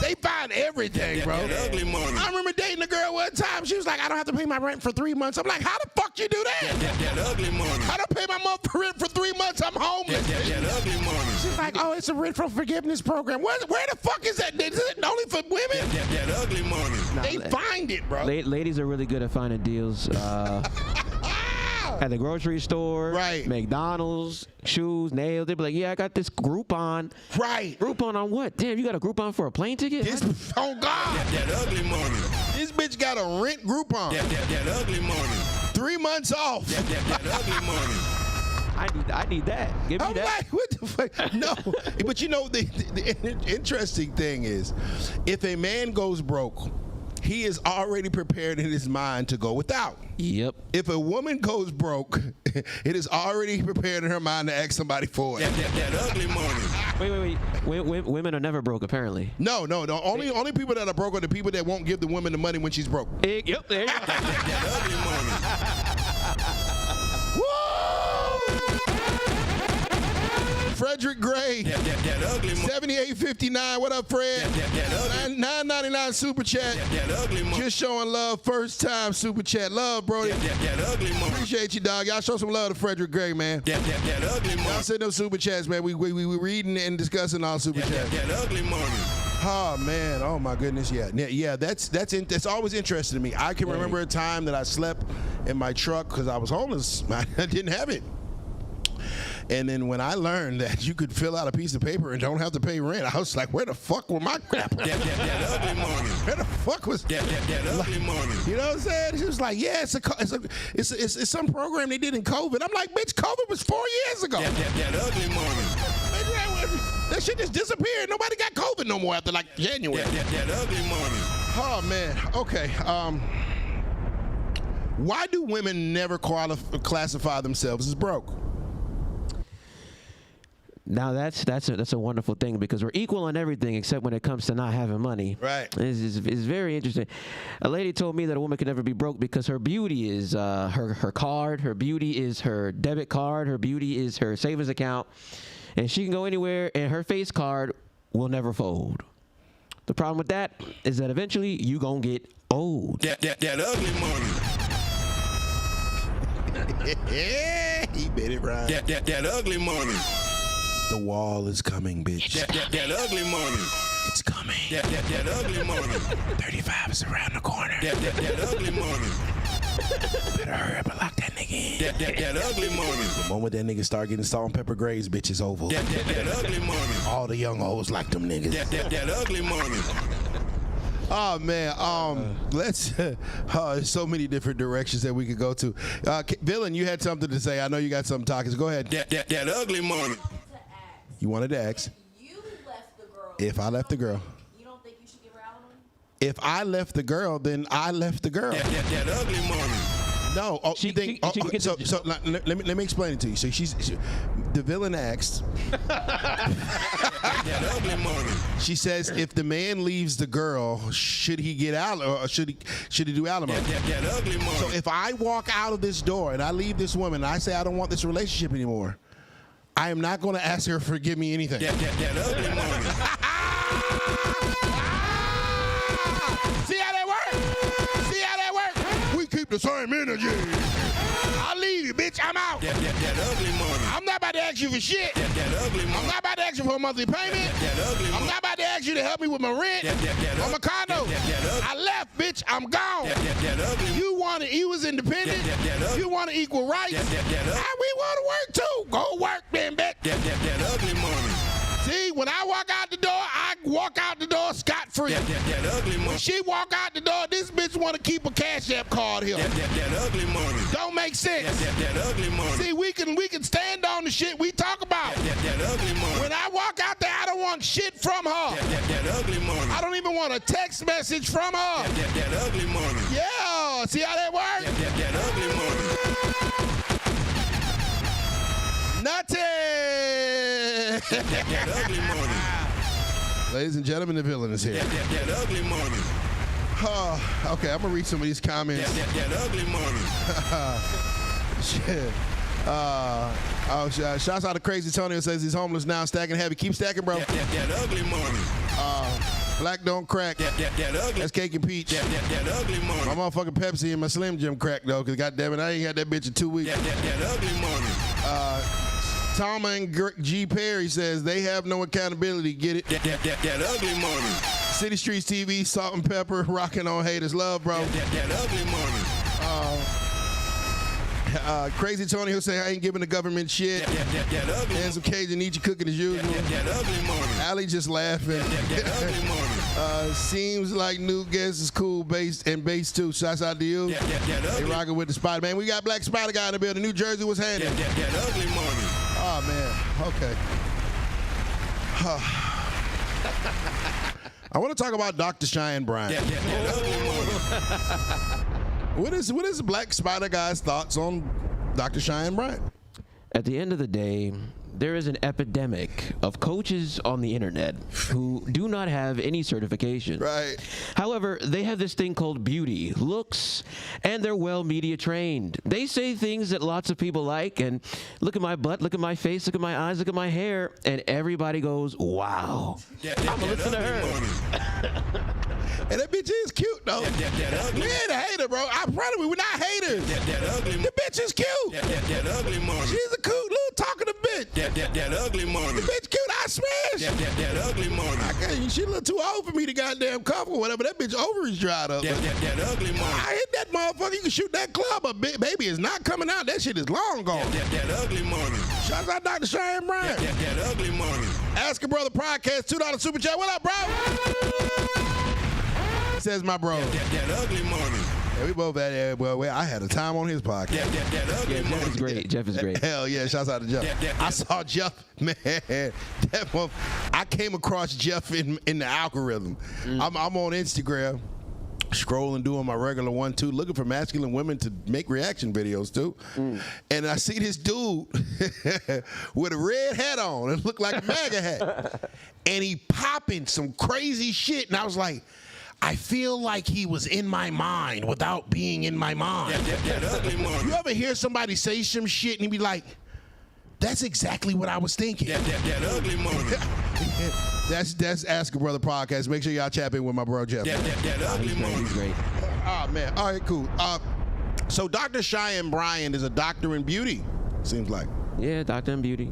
They find everything, bro. That ugly money. I remember dating a girl one time. She was like, I don't have to pay my rent for 3 months. I'm like, how the fuck you do that? That ugly money. I don't pay my month rent for 3 months. I'm homeless. That ugly money. She's like, oh, it's a rental forgiveness program. Where the fuck is that? Is it only for women? That ugly money. They find it, bro. Ladies are really good at finding deals. At the grocery store, Right. McDonald's, shoes, nails. They'd be like, yeah, I got this Groupon. Right. Groupon on what? Damn, you got a Groupon for a plane ticket? This, oh, God. That ugly money. This bitch got a rent Groupon. That ugly money. 3 months off. That ugly money. I need that. Give me I'm that. like, what the fuck? No. But you know, the interesting thing is, if a man goes broke, he is already prepared in his mind to go without. Yep. If a woman goes broke, it is already prepared in her mind to ask somebody for it. That ugly money. Wait. Women are never broke, apparently. No. The only people that are broke are the people that won't give the woman the money when she's broke. Yep, there you go. That ugly money. Woo! Frederick Gray. That ugly money. 7859. What up, Fred? That ugly. $9.99 super chat. That ugly money. Just showing love. First time super chat. Love, Brody. That ugly money. Appreciate you, dog. Y'all show some love to Frederick Gray, man. That ugly money. Y'all send those super chats, man. We reading and discussing all super chats. That ugly money. Oh man, oh my goodness, yeah. That's always interesting to me. I can remember a time that I slept in my truck because I was homeless. I didn't have it. And then when I learned that you could fill out a piece of paper and don't have to pay rent, I was like, where the fuck were my crap? That ugly money. Where the fuck was That ugly money. You know what I'm saying? She was like, yeah, it's some program they did in COVID. I'm like, bitch, COVID was 4 years ago. That ugly money. That shit just disappeared. Nobody got COVID no more after like January. That ugly money. Oh man. Okay. Why do women never classify themselves as broke? Now that's a wonderful thing because we're equal on everything except when it comes to not having money. Right. It's very interesting. A lady told me that a woman can never be broke because her beauty is her card, her beauty is her debit card, her beauty is her savings account, and she can go anywhere and her face card will never fold. The problem with that is that eventually you gonna get old. That ugly money. He made it right. That ugly money. The wall is coming, bitch. That ugly money. It's coming. That ugly money. 35 is around the corner. That ugly money. Better hurry up and lock that nigga in. That ugly money. The moment that nigga start getting salt and pepper grays, bitch, is over. That ugly money. All the young hoes like them niggas. That ugly money. Oh man, let's. There's so many different directions that we could go to. Villain, you had something to say. I know you got something talking. So go ahead. That ugly money. You wanted to ask. You left the girl. If I left the girl. You don't think you should give her alimony? If I left the girl, then I left the girl. That ugly money. No, She you think? can So let me explain it to you. So the villain asked. That ugly money. She says, if the man leaves the girl, should he get out or should he do alimony? That ugly money. So if I walk out of this door and I leave this woman and I say I don't want this relationship anymore, I am not going to ask her to forgive me anything. That ugly money. See how that works? See how that works? We keep the same energy. I'll leave you, bitch. I'm out. That ugly money. I'm not about to ask you for shit. That ugly money. I'm not about to ask you for a monthly payment. That ugly money. I'm not about to ask you to help me with my rent or my condo. I left, bitch. I'm gone. That ugly. You was independent. You want equal rights. We want to work too. Go work, then, bitch. That ugly money. See, when I walk out the door, I walk out the door scot-free. That ugly money. When she walk out the door, this bitch want to keep a Cash App card here. That ugly money. Don't make sense. That ugly money. See, we can stand on the shit we talk about. That ugly money. When I walk out there, I don't want shit from her. That ugly money. I don't even want a text message from her. That ugly money. Yeah, see how that works? That ugly money. Nothing. That ugly money. Ladies and gentlemen, the villain is here. That ugly money. Okay, I'm gonna read some of these comments. That ugly money. Shit. Shouts out to Crazy Tony who says he's homeless now, stacking heavy. Keep stacking, bro. That ugly money. Black don't crack. That ugly. That's cake and peach. That ugly money. My motherfucking Pepsi and my Slim Jim crack though, cause goddamn it, I ain't had that bitch in 2 weeks. That ugly money. Tom and G. Perry says they have no accountability. Get it? That ugly money. City Streets TV, Salt and Pepper, rocking on haters love, bro. That ugly money. Crazy Tony who say I ain't giving the government shit. That ugly. And some Cajun Nietzsche cooking as usual. That ugly money. Allie just laughing. That ugly money. Seems like new guest is cool, bass too. Shouts out to you. That They ugly. rocking with the Spider Man. We got Black Spider Guy in the building. New Jersey was handy. That ugly money. Oh man. Okay. I want to talk about Dr. Cheyenne Bryant. That ugly money. What is Black Spider Guy's thoughts on Dr. Cheyenne Bryant? At the end of the day, there is an epidemic of coaches on the internet who do not have any certification. Right. However, they have this thing called beauty, looks, and they're well media trained. They say things that lots of people like, and look at my butt, look at my face, look at my eyes, look at my hair, and everybody goes, wow. I'm gonna listen to her. And that bitch is cute though. That We ugly. ain't a hater, bro. I'm proud of we. We're not haters. That ugly. The bitch is cute. That ugly money. She's a cute little talkative bitch. That ugly money. The bitch cute. I smash. That ugly money. I can't. She a little too old for me to goddamn cuff or whatever. That bitch ovaries dried up. That ugly money. I hit that motherfucker. You can shoot that club, but baby is not coming out. That shit is long gone. That ugly money. Shouts out Dr. Cheyenne Bryant. That ugly money. Ask a Brother podcast, $2 super chat. What up, bro? Says my bro. That ugly money. Yeah, we both had. Well, I had a time on his podcast. That ugly Yeah, money. Jeff is great. Jeff is great. Hell yeah! Shouts out to Jeff. I saw Jeff, man. I came across Jeff in the algorithm. I'm on Instagram, scrolling, doing my regular 1-2, looking for masculine women to make reaction videos too. And I see this dude with a red hat on. It looked like a MAGA hat, and he popping some crazy shit. And I was like, I feel like he was in my mind without being in my mind. That ugly money. You ever hear somebody say some shit and you be like, that's exactly what I was thinking. That ugly money. That's Ask a Brother podcast. Make sure y'all tap in with my bro Jeff. That ugly He's money. great. Oh man. All right, cool. So Dr. Cheyenne Bryant is a doctor in beauty, seems like. Yeah, Doctor and Beauty.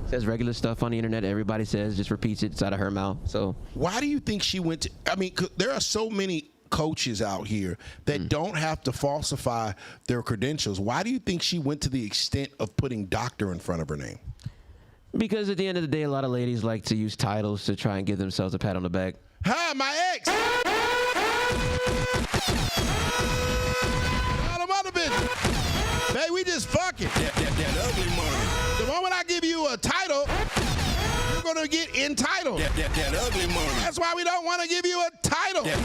Says regular stuff on the internet. Everybody says, just repeats it. It's out of her mouth. So why do you think she went to? I mean, there are so many coaches out here that don't have to falsify their credentials. Why do you think she went to the extent of putting doctor in front of her name? because at the end of the day, a lot of ladies like to use titles to try and give themselves a pat on the back. Hi, my ex. All them other bitches. Hey, we just fucking. That ugly money. The moment I give you a title, you're gonna get entitled. That ugly money. That's why we don't want to give you a title. That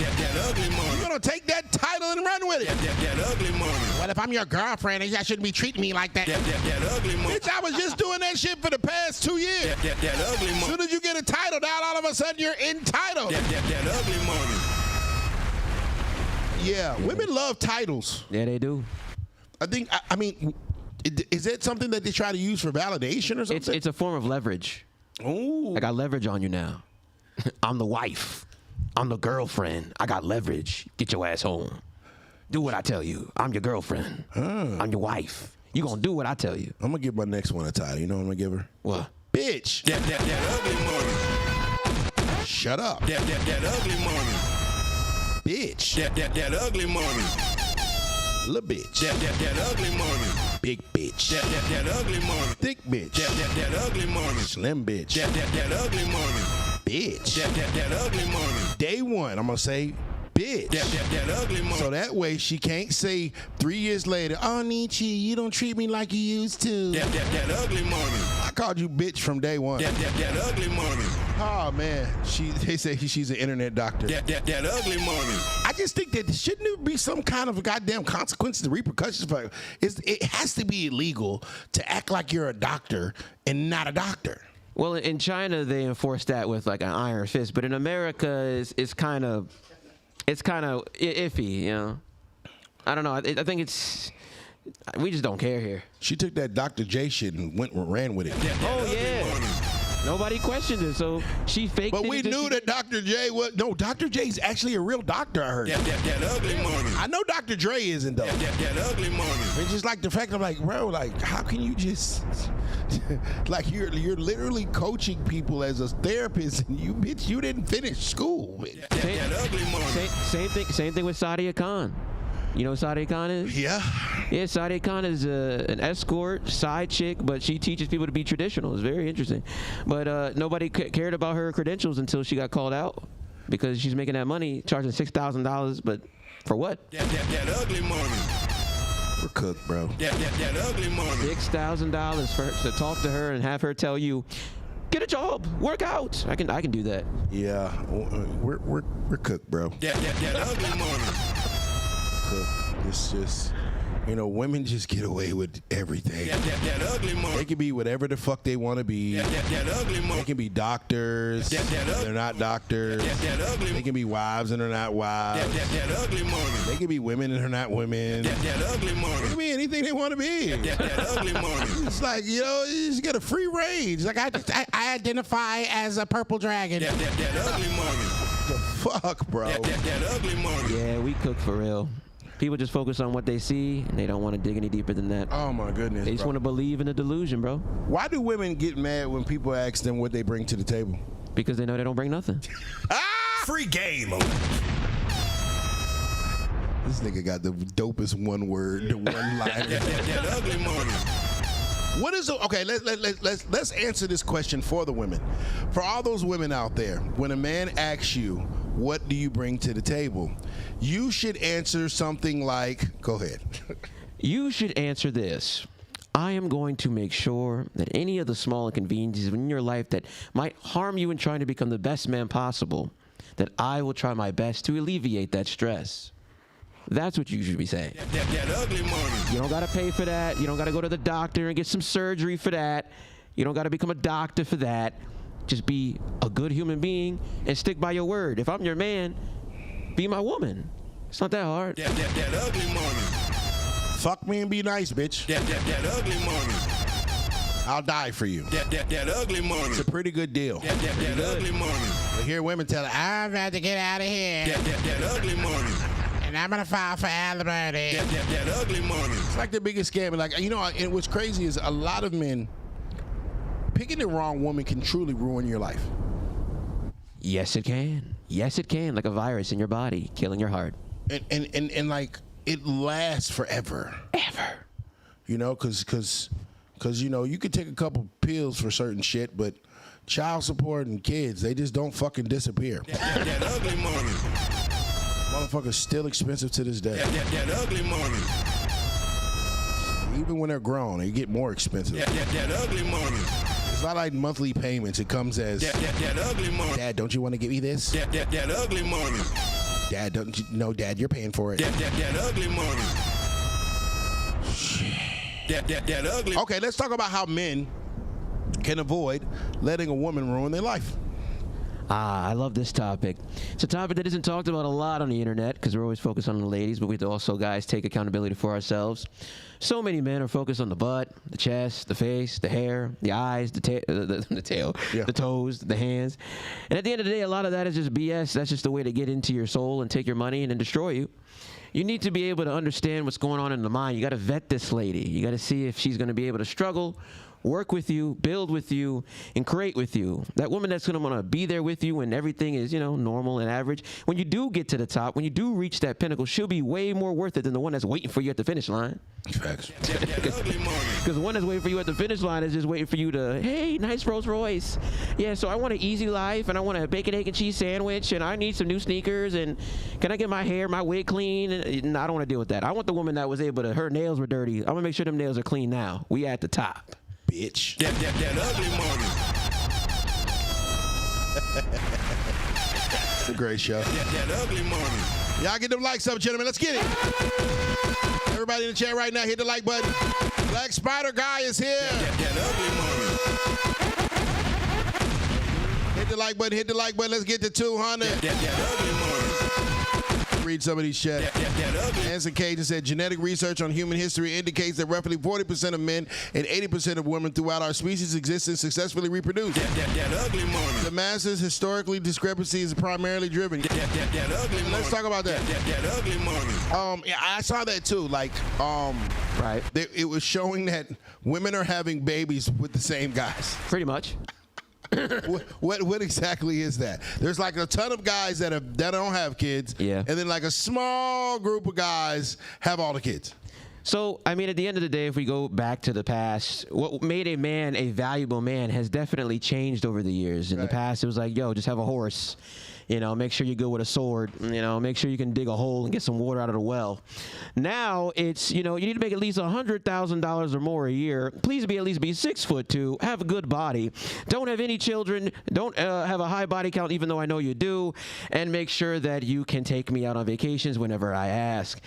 ugly money. You're gonna take that title and run with it. That ugly money. Well, if I'm your girlfriend, I shouldn't be treating me like that. That ugly money. Bitch, I was just doing that shit for the past 2 years. That ugly money. As soon as you get a title, now all of a sudden you're entitled. That ugly money. Yeah, women love titles. Yeah, they do. I mean, is that something that they try to use for validation or something? It's a form of leverage. Ooh. I got leverage on you now. I'm the wife. I'm the girlfriend. I got leverage. Get your ass home. Do what I tell you. I'm your girlfriend. I'm your wife. You gonna do what I tell you. I'm gonna give my next one a title. You know what I'm gonna give her? What? Bitch. That ugly money. Shut up. That ugly money. Bitch. That ugly money. Little bitch. That ugly money. Big bitch. That ugly money. Thick bitch. That ugly money. Slim bitch. That ugly money. Bitch. That ugly money. Day one, I'm gonna say bitch. That ugly money. So that way she can't say 3 years later, oh Nietzsche, you don't treat me like you used to. That ugly money. I called you bitch from day one. That ugly money. Oh man, they say she's an internet doctor. That ugly money. I just think that shouldn't there be some kind of goddamn consequences and repercussions for it? It has to be illegal to act like you're a doctor and not a doctor. Well, in China they enforce that with like an iron fist, but in America it's kind of iffy, you know. I don't know. I think we just don't care here. She took that Dr. J shit and ran with it. Oh yeah. Nobody questioned it, so she faked it. But we knew that Dr. J was... No, Dr. J's actually a real doctor, I heard. That ugly money. I know Dr. Dre isn't, though. That ugly money. It's just like the fact I'm like, bro, like, how can you just... like, you're literally coaching people as a therapist, and you didn't finish school. That ugly money. Same thing with Sadia Khan. You know what Sadia Khan is? Yeah. Yeah, Sadia Khan is an escort, side chick, but she teaches people to be traditional. It's very interesting. But nobody cared about her credentials until she got called out because she's making that money, charging $6,000, but for what? That ugly money. We're cooked, bro. That ugly money. $6,000 for her to talk to her and have her tell you, get a job, work out. I can do that. Yeah, we're cooked, bro. That ugly money. It's just, you know, women just get away with everything. That ugly money. They can be whatever the fuck they want to be. That ugly money. They can be doctors. They're not doctors. That ugly. They can be wives and they're not wives. That ugly money. They can be women and they're not women. That ugly money. They can be anything they want to be. That ugly money. It's like, you know, you just get a free range. Like I identify as a purple dragon. That ugly money. The fuck, bro. That ugly money. Yeah, we cook for real. People just focus on what they see, and they don't want to dig any deeper than that. Oh, my goodness, They just want to believe in the delusion, bro. Why do women get mad when people ask them what they bring to the table? Because they know they don't bring nothing. Free game. This nigga got the dopest one word, the one line. That ugly money. What is okay? Let's answer this question for the women. For all those women out there, when a man asks you, "What do you bring to the table?" you should answer something like, "Go ahead." You should answer this: I am going to make sure that any of the small inconveniences in your life that might harm you in trying to become the best man possible, that I will try my best to alleviate that stress. That's what you should be saying. That ugly money. You don't got to pay for that. You don't got to go to the doctor and get some surgery for that. You don't got to become a doctor for that. Just be a good human being and stick by your word. If I'm your man, be my woman. It's not that hard. That ugly money. Fuck me and be nice, bitch. That ugly money. I'll die for you. That ugly money. It's a pretty good deal. That ugly money. I hear women tell her, I'm about to get out of here. That ugly money. And I'm gonna file for alimony. That ugly money. It's like the biggest scam. Like, you know, and what's crazy is a lot of men picking the wrong woman can truly ruin your life. Yes, it can. Yes, it can. Like a virus in your body, killing your heart. And like it lasts forever. Ever. You know, because you know, you could take a couple pills for certain shit, but child support and kids, they just don't fucking disappear. That ugly money. Motherfuckers still expensive to this day. That ugly money. Even when they're grown, they get more expensive. That ugly money. It's not like monthly payments. It comes as, That ugly money. Dad, don't you want to give me this? That ugly money. Dad, don't you? No, Dad, you're paying for it. That ugly money. That ugly. Okay, let's talk about how men can avoid letting a woman ruin their life. I love this topic. It's a topic that isn't talked about a lot on the internet because we're always focused on the ladies, but we have to also, guys, take accountability for ourselves. So many men are focused on the butt, the chest, the face, the hair, the eyes, the tail, Yeah. the toes, the hands. And at the end of the day, a lot of that is just BS. That's just a way to get into your soul and take your money and then destroy you. You need to be able to understand what's going on in the mind. You got to vet this lady. You got to see if she's going to be able to struggle, work with you, build with you, and create with you. That woman that's going to want to be there with you when everything is, you know, normal and average. When you do get to the top, when you do reach that pinnacle, she'll be way more worth it than the one that's waiting for you at the finish line. Facts. Because the one that's waiting for you at the finish line is just waiting for you to, hey, nice Rolls Royce. Yeah, so I want an easy life, and I want a bacon, egg, and cheese sandwich, and I need some new sneakers, and can I get my hair, my wig clean? And I don't want to deal with that. I want the woman that was able to, her nails were dirty. I'm going to make sure them nails are clean now. We at the top. Bitch. That ugly money. It's a great show. That ugly money. Y'all get them likes up, gentlemen. Let's get it. Everybody in the chat right now, hit the like button. Black Spider Guy is here. That ugly money. Hit the like button. Hit the like button. Let's get to 200. That ugly money. Read some of these chats. That ugly. Anson Cajun said, genetic research on human history indicates that roughly 40% of men and 80% of women throughout our species' existence successfully reproduce. That ugly money. The masses historically discrepancy is primarily driven. That ugly money. Let's talk about that. That ugly money. Yeah, I saw that too. Like, Right. it was showing that women are having babies with the same guys. Pretty much. What exactly is that? There's like a ton of guys that don't have kids, Yeah. and then like a small group of guys have all the kids. So, I mean, at the end of the day, if we go back to the past, what made a man a valuable man has definitely changed over the years. In the past, it was like, yo, just have a horse. You know, make sure you go with a sword. You know, make sure you can dig a hole and get some water out of the well. Now it's, you know, you need to make at least $100,000 or more a year. Please at least be 6'2", have a good body, don't have any children, don't have a high body count, even though I know you do, and make sure that you can take me out on vacations whenever I ask.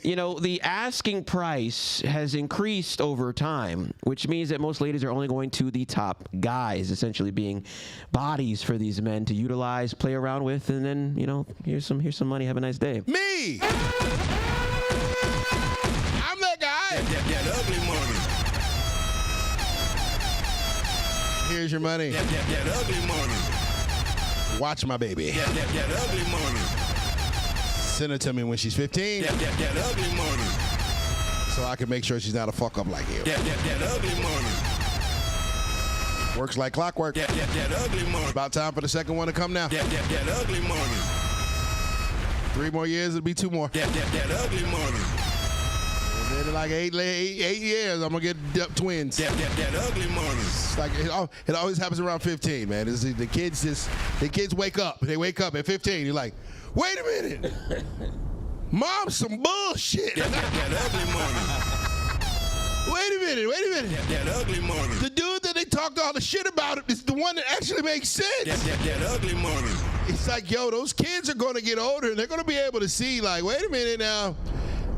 You know, the asking price has increased over time, which means that most ladies are only going to the top guys, essentially being bodies for these men to utilize, play around with, and then, you know, here's some money, have a nice day. Me! I'm that guy! That ugly money. Here's your money. That ugly money. Watch my baby. That ugly money. Send her to me when she's 15 That ugly money. so I can make sure she's not a fuck up like you. That ugly money. Works like clockwork. That ugly money. About time for the second one to come now. That ugly money. 3 more years, it'll be 2 more. That ugly money. And then in like 8 years, I'm gonna get twins. That ugly money. It's like it always happens around 15, man. The kids wake up. They wake up at 15. You're like, wait a minute, Mom's some bullshit. That ugly money. Wait a minute. That ugly money. The dude that they talked all the shit about is the one that actually makes sense. That ugly money. It's like, yo, those kids are gonna get older and they're gonna be able to see, like, wait a minute now.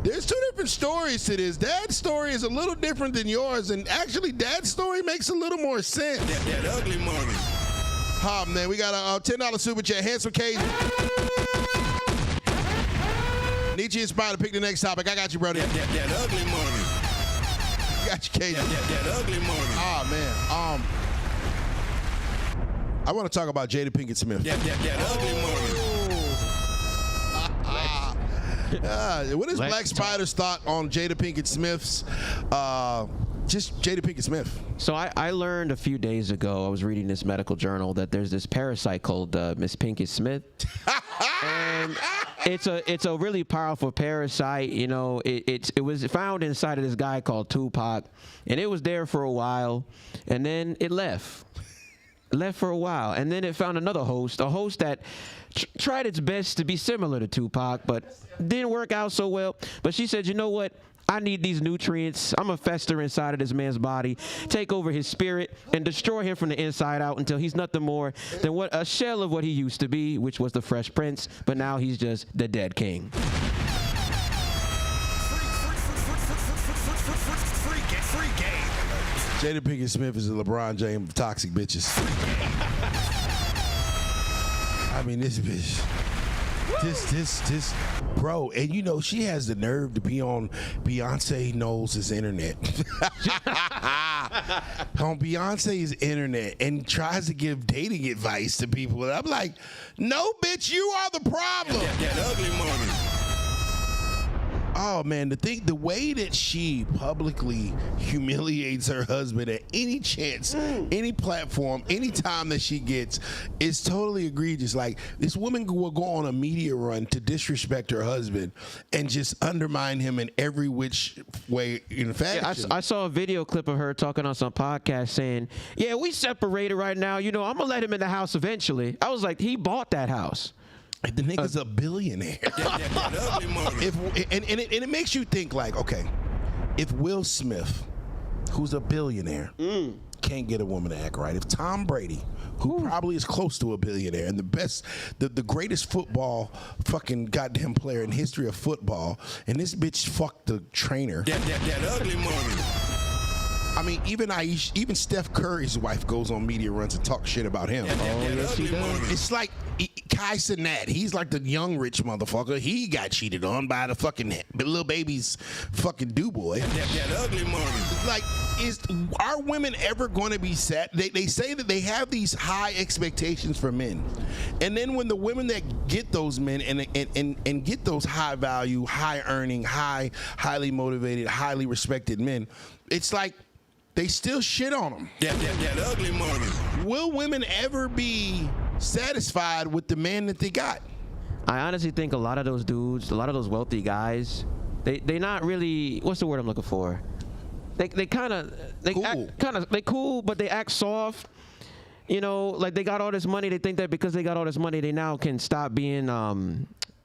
There's 2 different stories to this. Dad's story is a little different than yours, and actually, Dad's story makes a little more sense. That ugly money. Man, we got a $10 super chat. Handsome Cajun. Nietzsche inspired to pick the next topic. I got you, brother. That ugly money. Got you, Cajun. That ugly money. Oh man. I want to talk about Jada Pinkett Smith. That ugly money. What is Let's Black Spider's thought on Jada Pinkett Smith's Just Jada Pinkett Smith. So I learned a few days ago, I was reading this medical journal, that there's this parasite called Miss Pinkett Smith. And it's a really powerful parasite. You know, it was found inside of this guy called Tupac, and it was there for a while, and then it left. Left for a while, and then it found another host, a host that tried its best to be similar to Tupac, but didn't work out so well. But she said, you know what? I need these nutrients. I'm going to fester inside of this man's body, take over his spirit, and destroy him from the inside out until he's nothing more than a shell of what he used to be, which was the Fresh Prince, but now he's just the dead king. Jada Pinkett Smith is a LeBron James of toxic bitches. I mean, this bitch. This, bro, and you know, she has the nerve to be on Beyonce Knowles' internet. On Beyonce's internet and tries to give dating advice to people. And I'm like, no, bitch, you are the problem. That ugly money. Oh man, the way that she publicly humiliates her husband at any chance, any platform, any time that she gets is totally egregious. Like, this woman will go on a media run to disrespect her husband and just undermine him in every which way in fashion. Yeah, I saw a video clip of her talking on some podcast saying, yeah, we separated right now. You know, I'm going to let him in the house eventually. I was like, he bought that house. The nigga's a billionaire. And it makes you think, like, okay, if Will Smith, who's a billionaire, can't get a woman to act right, if Tom Brady, who probably is close to a billionaire and the greatest football fucking goddamn player in history of football, and this bitch fucked the trainer. That ugly money. I mean, even Steph Curry's wife goes on media runs and talks shit about him. Yes, she does. It's like Kai Cenat. He's like the young rich motherfucker. He got cheated on by the fucking little baby's fucking do-boy. That ugly money. Like, are women ever going to be set? They say that they have these high expectations for men, and then when the women that get those men and get those high value, high earning, highly motivated, highly respected men, it's like they still shit on them. That ugly money. Will women ever be satisfied with the man that they got? I honestly think a lot of those dudes, a lot of those wealthy guys, they not really, what's the word I'm looking for? They cool, but they act soft. You know, like they got all this money. They think that because they got all this money, they now can stop being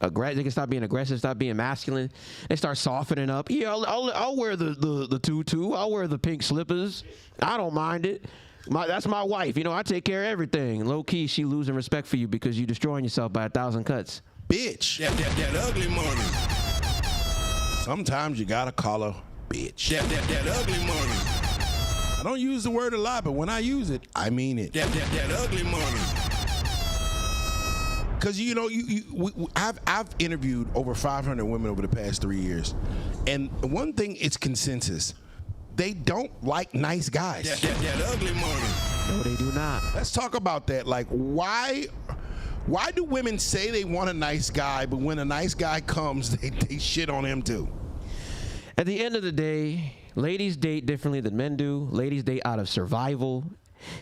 aggressive. They can stop being aggressive, stop being masculine. They start softening up. Yeah, I'll wear the tutu. I'll wear the pink slippers. I don't mind it. That's my wife. You know, I take care of everything. Low key, she losing respect for you because you destroying yourself by 1,000 cuts. Bitch. That ugly money. Sometimes you gotta call her bitch. That ugly money. I don't use the word a lot, but when I use it, I mean it. That ugly money. Because, you know, I've interviewed over 500 women over the past 3 years, and one thing is consensus: they don't like nice guys. That ugly money. No, they do not. Let's talk about that. Like, why do women say they want a nice guy, but when a nice guy comes, they shit on him too? At the end of the day, ladies date differently than men do. Ladies date out of survival.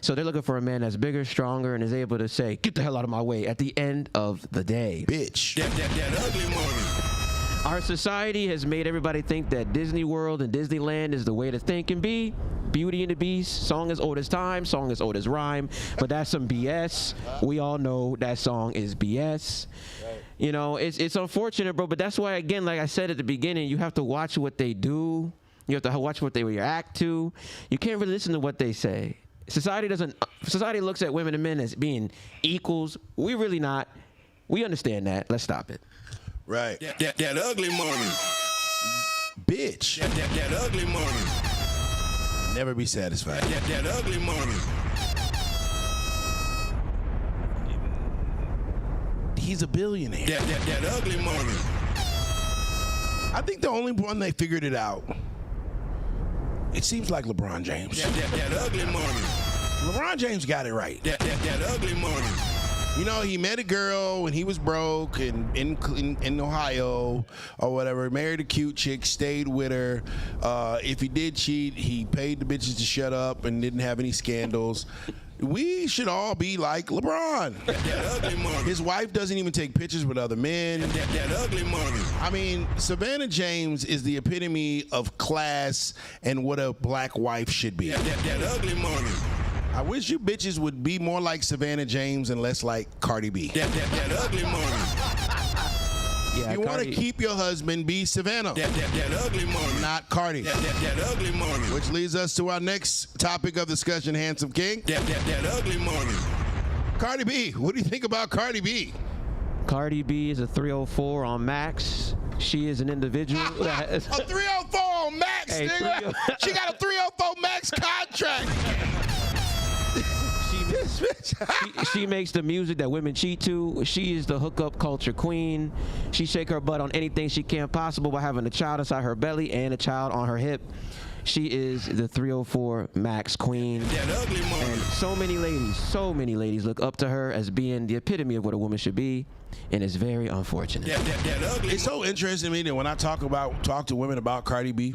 So they're looking for a man that's bigger, stronger, and is able to say, get the hell out of my way at the end of the day. Bitch. That ugly money. Our society has made everybody think that Disney World and Disneyland is the way to think and be. Beauty and the Beast, song as old as time, song as old as rhyme, but that's some BS. We all know that song is BS. Right. You know, it's unfortunate, bro, but that's why, again, like I said at the beginning, you have to watch what they do. You have to watch what they react to. You can't really listen to what they say. Society looks at women and men as being equals. We really not. We understand that. Let's stop it. Right. That ugly money. Bitch. That ugly money. Never be satisfied. That ugly money. He's a billionaire. That ugly money. I think the only one they figured it out, it seems like LeBron James. That ugly money. LeBron James got it right. That ugly money. You know, he met a girl when he was broke in Ohio or whatever. Married a cute chick, stayed with her. If he did cheat, he paid the bitches to shut up and didn't have any scandals. We should all be like LeBron. His wife doesn't even take pictures with other men. That ugly money. I mean, Savannah James is the epitome of class and what a black wife should be. That ugly money. I wish you bitches would be more like Savannah James and less like Cardi B. That ugly money. Yeah, You want to keep your husband, be Savannah. That ugly money. Not Cardi. That ugly money. Which leads us to our next topic of discussion, Handsome King. That ugly money. Cardi B. What do you think about Cardi B? Cardi B is a 304 on Max. She is an individual. A 304 on Max, Hey, nigga. She got a 304 Max contract. She makes the music that women cheat to. She is the hookup culture queen. She shake her butt on anything she can possible by having a child inside her belly and a child on her hip. She is the 304 Max queen. That ugly money. And so many ladies look up to her as being the epitome of what a woman should be, and it's very unfortunate. That ugly. It's so interesting to me that when I talk to women about Cardi B,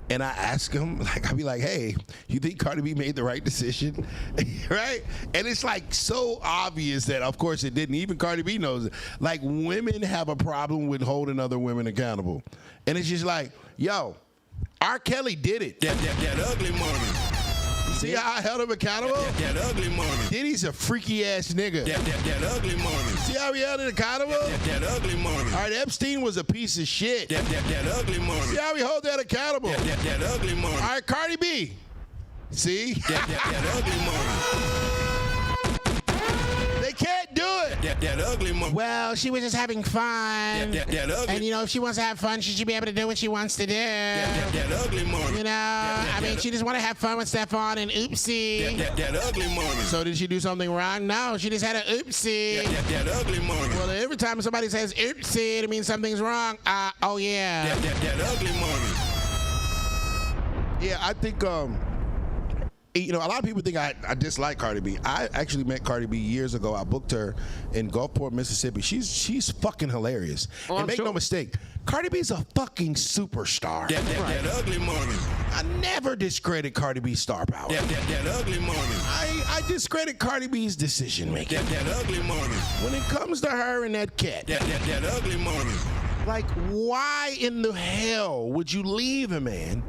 and I ask them, like, I'll be like, hey, you think Cardi B made the right decision? Right? And it's like so obvious that, of course, it didn't. Even Cardi B knows it. Like, women have a problem with holding other women accountable. And it's just like, yo, R. Kelly did it. That ugly money. See how I held him accountable? That ugly money. Diddy's a freaky ass nigga. That ugly money. See how he held it accountable? That ugly money. All right, Epstein was a piece of shit. That ugly money. See how we hold that accountable? That ugly money. All right, Cardi B. See? That ugly money. They can't do it. That ugly money. Well, she was just having fun. That ugly. And, you know, if she wants to have fun, she should be able to do what she wants to do. That ugly money. You know, I mean, she just want to have fun with Stephon and oopsie. That ugly money. So did she do something wrong? No, she just had an oopsie. That ugly money. Well, every time somebody says oopsie, it means something's wrong. Oh, yeah. That ugly money. Yeah, I think, you know, a lot of people think I dislike Cardi B. I actually met Cardi B years ago. I booked her in Gulfport, Mississippi. She's fucking hilarious. Oh, and I'm make sure. no mistake, Cardi B's a fucking superstar. That ugly money. I never discredit Cardi B's star power. That ugly money. I discredit Cardi B's decision making. That ugly money. When it comes to her and that cat, That ugly money. like, why in the hell would you leave a man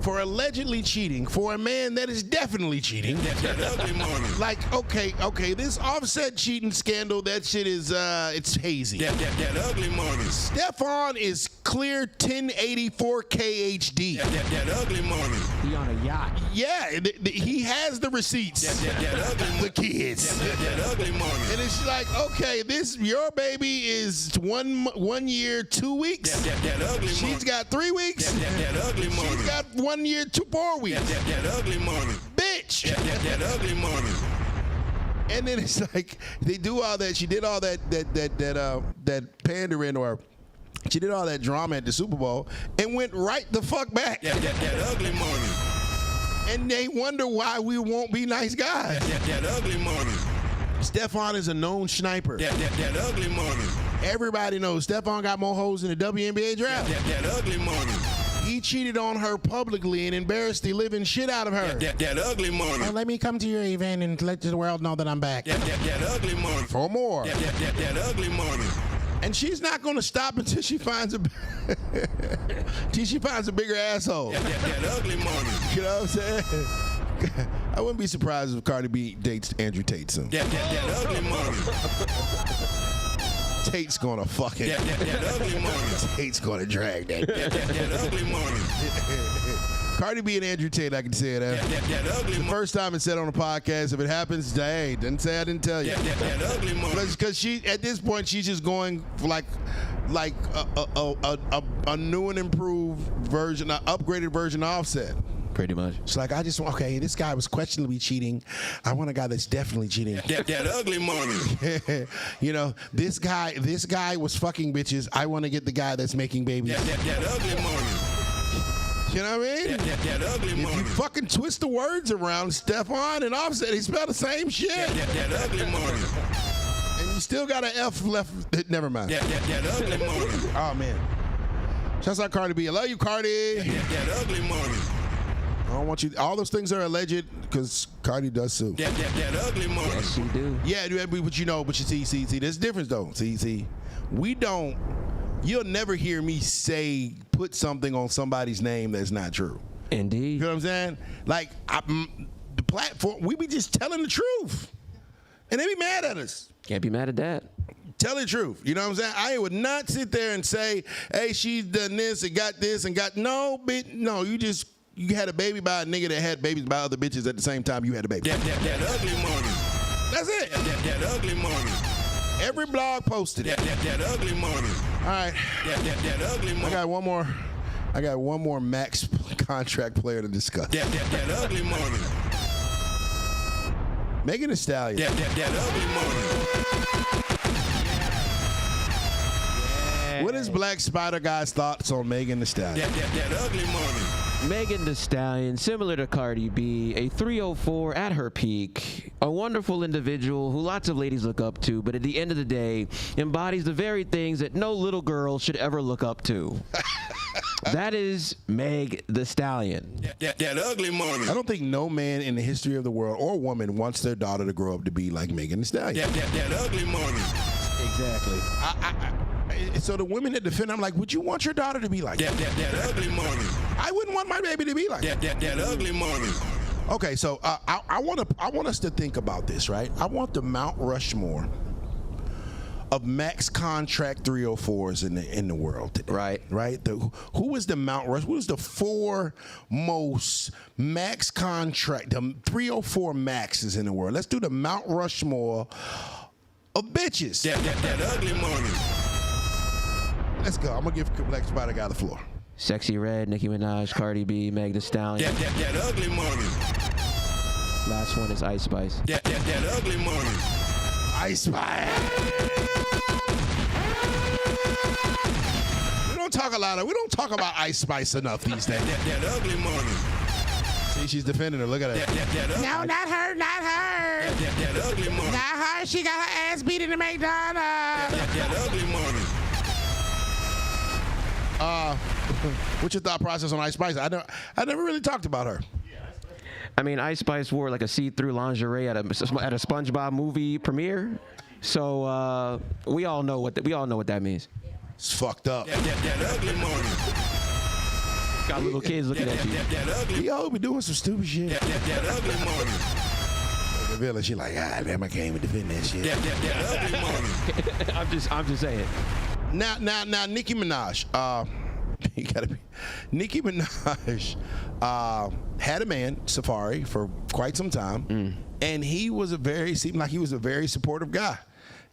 for allegedly cheating for a man that is definitely cheating? That ugly money. Like, okay, this Offset cheating scandal, that shit is, it's hazy. That ugly money. Stephon is clear 1084 KHD. That ugly money. He on a yacht. Yeah, he has the receipts. That ugly money. The kids. That ugly money. And it's like, okay, your baby is 1 year, 2 weeks. That ugly money. She's got 3 weeks. That ugly money. She's got 1 year, 4 weeks. That ugly money. Bitch. That ugly money. And then it's like they do all that. She did all that pandering, or she did all that drama at the Super Bowl and went right the fuck back. That ugly money. And they wonder why we won't be nice guys. That ugly money. Stephon is a known sniper. That ugly money. Everybody knows Stephon got more hoes in the WNBA draft. That ugly money. He cheated on her publicly and embarrassed the living shit out of her. That ugly money. Well, let me come to your event and let the world know that I'm back. That ugly money. For more. That ugly money. And she's not going to stop until she finds a bigger asshole. That ugly money. You know what I'm saying? I wouldn't be surprised if Cardi B dates Andrew Tate soon. That ugly money. Tate's gonna fucking. That ugly money. Tate's gonna drag that. That ugly money. Cardi B and Andrew Tate, I can say that. That ugly The money. first time it's said on the podcast, if it happens, hey, didn't say I didn't tell you. That ugly money. Because she, at this point, she's just going for like a new and improved version, an upgraded version of Offset. Pretty much. It's like, I just want, okay, this guy was questionably cheating. I want a guy that's definitely cheating. That ugly money. You know, this guy was fucking bitches. I want to get the guy that's making babies. That ugly money. You know what I mean? That ugly If money. you fucking twist the words around, Stephon and Offset, they spell the same shit. That ugly money. And you still got an F left. Never mind. That ugly money. Oh, man. Shouts out Cardi B. I love you, Cardi. That ugly money. I don't want you. All those things are alleged because Cardi does sue. That ugly money. Yes, she do. Yeah, but you see, there's a difference though. See, we don't. You'll never hear me put something on somebody's name that's not true. Indeed. You know what I'm saying? Like the platform, we be just telling the truth, and they be mad at us. Can't be mad at that. Tell the truth. You know what I'm saying? I would not sit there and say, "Hey, she's done this and got this and got." No, bitch. No, you had a baby by a nigga that had babies by other bitches at the same time you had a baby. That ugly money. That's it. That ugly money. Every blog posted it. That ugly money. All right. That ugly money. I got one more max contract player to discuss. That ugly money. Megan Thee Stallion. That ugly money. What is Black Spider Guy's thoughts on Megan Thee Stallion? That ugly money. Megan Thee Stallion, similar to Cardi B, a 304 at her peak, a wonderful individual who lots of ladies look up to, but at the end of the day, embodies the very things that no little girl should ever look up to. That is Meg Thee Stallion. That ugly money. I don't think no man in the history of the world or woman wants their daughter to grow up to be like Megan Thee Stallion. That ugly money. Exactly. So the women that defend, I'm like, would you want your daughter to be like that? That ugly money. I wouldn't want my baby to be like that. That ugly money. Okay, so I want us to think about this, right? I want the Mount Rushmore of max contract 304s in the world today. Right. Who is the Mount Rushmore? Who is the four most max contract, the 304 maxes in the world? Let's do the Mount Rushmore of bitches. That ugly money. Let's go. I'm gonna give Black Spider Guy the floor. Sexy Red, Nicki Minaj, Cardi B, Meg Thee Stallion. That ugly money. Last one is Ice Spice. That ugly money. Ice Spice. We don't talk about Ice Spice enough these days. That ugly money. See, she's defending her. Look at her. No, not her, not her. That ugly money. Not her. She got her ass beat in the McDonald's. That ugly money. What's your thought process on Ice Spice? I never really talked about her. I mean, Ice Spice wore like a see-through lingerie at a SpongeBob movie premiere, so we all know what that means. It's fucked up. That ugly money. Got little kids looking at you. That ugly. Yo, be doing some stupid shit. That ugly money. The villain, she like, damn, I can't even defend that shit. That ugly money. I'm just saying. Now, Nicki Minaj. You gotta be. Nicki Minaj had a man, Safari, for quite some time, and he seemed like he was a very supportive guy.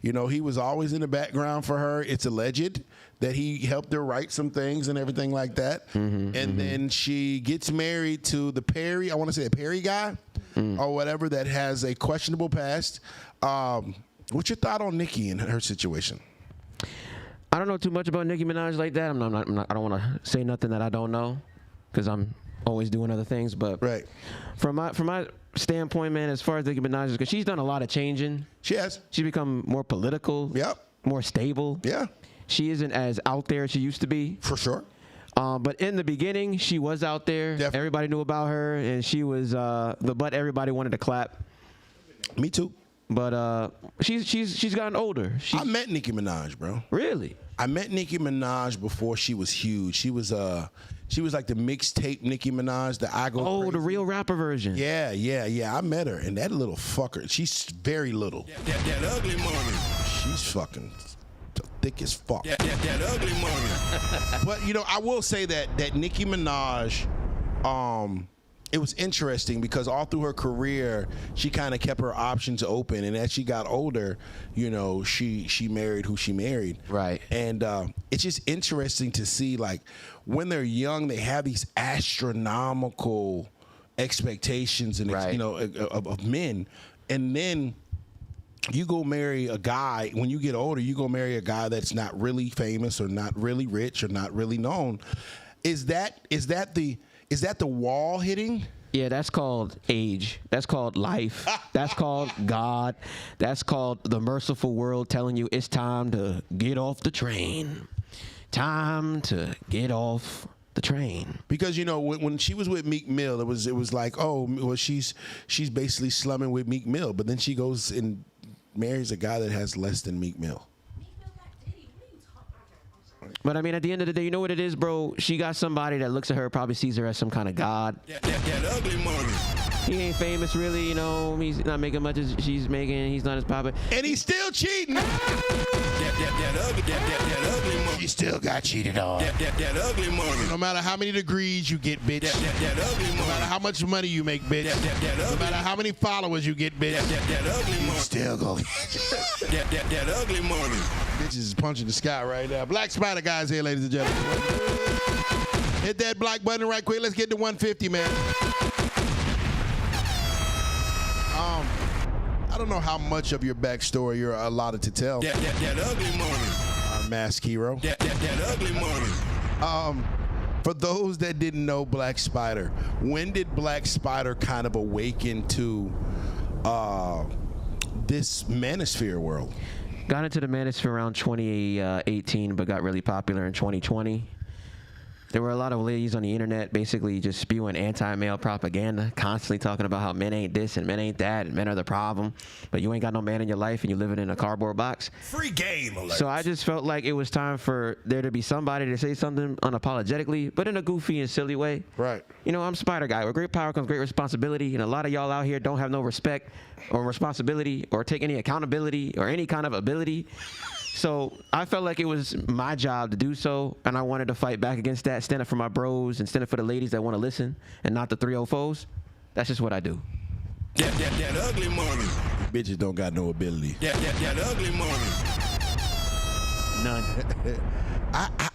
You know, he was always in the background for her. It's alleged that he helped her write some things and everything like that. Then she gets married to the Perry, I want to say a Perry guy or whatever that has a questionable past. What's your thought on Nicki and her situation? I don't know too much about Nicki Minaj like that. I don't want to say nothing that I don't know, because I'm always doing other things. But right. From my standpoint, man, as far as Nicki Minaj is, because she's done a lot of changing. She has. She's become more political. Yep. More stable. Yeah. She isn't as out there as she used to be. For sure. But in the beginning, she was out there. Definitely. Everybody knew about her, and she was the butt everybody wanted to clap. Me too. But she's gotten older. I met Nicki Minaj, bro. Really? I met Nicki Minaj before she was huge. She was like the mixtape Nicki Minaj, the I Go Crazy. The real rapper version. Yeah. I met her, and that little fucker, she's very little. That ugly money. She's fucking thick as fuck. That ugly money. But you know, I will say that Nicki Minaj, it was interesting because all through her career, she kind of kept her options open, and as she got older, you know, she married who she married. Right. And it's just interesting to see, like, when they're young, they have these astronomical expectations and right. you know of men, and then you go marry a guy. When you get older, you go marry a guy that's not really famous or not really rich or not really known. Is that the wall hitting? Yeah, that's called age. That's called life. That's called God. That's called the merciful world telling you it's time to get off the train. Time to get off the train. Because when she was with Meek Mill, it was like, oh, well, she's basically slumming with Meek Mill, but then she goes and marries a guy that has less than Meek Mill. But I mean, at the end of the day, you know what it is, bro? She got somebody that looks at her, probably sees her as some kind of god. That ugly money. He ain't famous, really, he's not making much as she's making. He's not as popular. And he's still cheating. That ugly money. She still got cheated on. That ugly money. No matter how many degrees you get, bitch. That ugly money. No matter how much money you make, bitch. No matter how many followers you get, bitch. That ugly money. Still go. That ugly money. Bitches is punching the sky right now. Black Spider guys here, ladies and gentlemen. Hit that black button right quick. Let's get to 150, man. I don't know how much of your backstory you're allotted to tell. That ugly money. Our masked hero. That ugly money. For those that didn't know Black Spider, when did Black Spider kind of awaken to this manosphere world? Got into the manosphere around 2018, but got really popular in 2020. There were a lot of ladies on the internet basically just spewing anti-male propaganda, constantly talking about how men ain't this and men ain't that and men are the problem, but you ain't got no man in your life and you living in a cardboard box. Free game alert. So I just felt like it was time for there to be somebody to say something unapologetically, but in a goofy and silly way. Right. I'm Spider Guy. With great power comes great responsibility, and a lot of y'all out here don't have no respect or responsibility or take any accountability or any kind of ability. So I felt like it was my job to do so, and I wanted to fight back against that, stand up for my bros and stand up for the ladies that want to listen and not the 304s. That's just what I do. That ugly money. Bitches don't got no ability. That ugly money. None.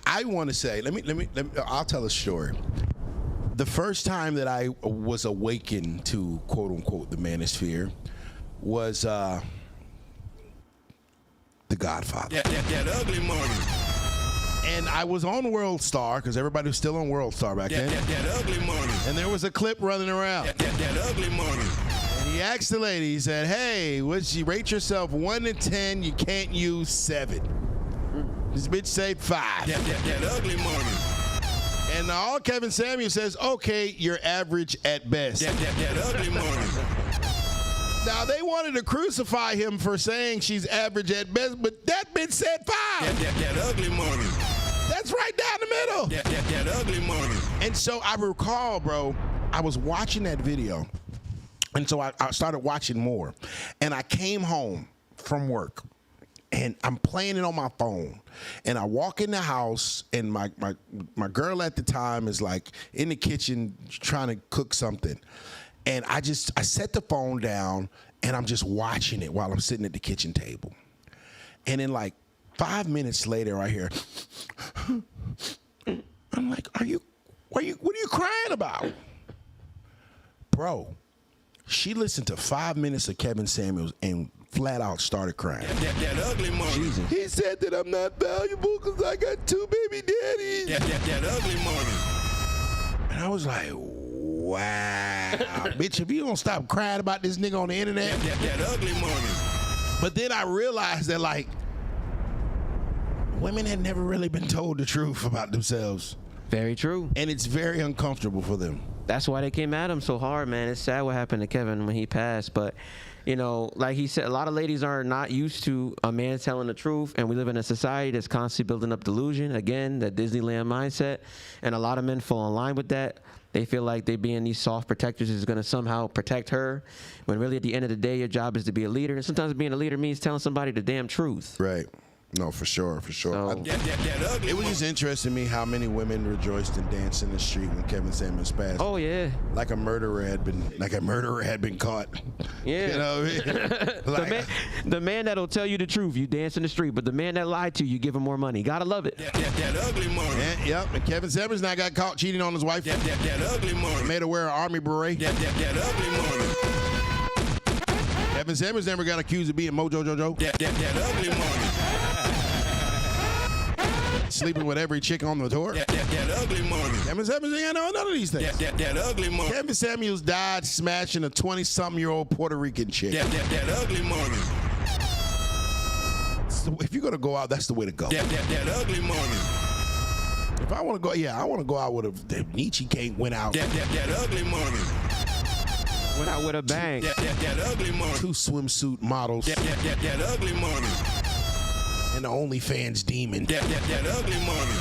I want to say, let me. I'll tell a story. The first time that I was awakened to quote unquote the manosphere was The Godfather. That ugly money. And I was on World Star because everybody was still on World Star back then. That ugly money. And there was a clip running around. That ugly money. And he asked the lady, he said, hey, would you rate yourself 1 to 10? You can't use 7. This bitch said 5. That ugly money. And all Kevin Samuels says, okay, you're average at best. That ugly money. Now, they wanted to crucify him for saying she's average at best, but that bitch said 5. That ugly money. That's right down the middle. That ugly money. And so I recall, bro, I was watching that video. And so I started watching more. And I came home from work. And I'm playing it on my phone. And I walk in the house, and my girl at the time is like in the kitchen trying to cook something. And I set the phone down, and I'm just watching it while I'm sitting at the kitchen table. And then like 5 minutes later, I hear, I'm like, what are you crying about? Bro, she listened to 5 minutes of Kevin Samuels and flat out started crying. That ugly money. Jesus. He said that I'm not valuable because I got 2 baby daddies. That ugly money. And I was like, wow. Bitch, if you don't stop crying about this nigga on the internet. That ugly money. But then I realized that, like, women had never really been told the truth about themselves. Very true. And it's very uncomfortable for them. That's why they came at him so hard, man. It's sad what happened to Kevin when he passed, but like he said, a lot of ladies are not used to a man telling the truth, and we live in a society that's constantly building up delusion, again, that Disneyland mindset, and a lot of men fall in line with that. They feel like they being these soft protectors is going to somehow protect her, when really at the end of the day, your job is to be a leader, and sometimes being a leader means telling somebody the damn truth. Right. No, for sure, for sure. So, It was just interesting to me how many women rejoiced and danced in the street when Kevin Samuels passed. oh yeah, Like a murderer had been caught. yeah. You know what I mean? The man that'll tell you the truth, you dance in the street, but the man that lied to you, give him more money. Gotta love it. That ugly money. Yep, and Kevin Samuels now got caught cheating on his wife. That ugly money. Made her wear an army beret. That ugly money. Kevin Samuels never got accused of being Mojo Jojo. That ugly money. Sleeping with every chick on the tour. That ugly money. Kevin Samuels ain't know none of these things. That ugly money. Kevin Samuels died smashing a 20-something-year-old Puerto Rican chick. That ugly money. So if you're gonna go out, that's the way to go. That ugly money. If I want to go, I want to go out with a Nietzsche went out. That ugly money. Went out with a bang. That ugly money. 2 swimsuit models. That ugly money. And the OnlyFans demon. That ugly money.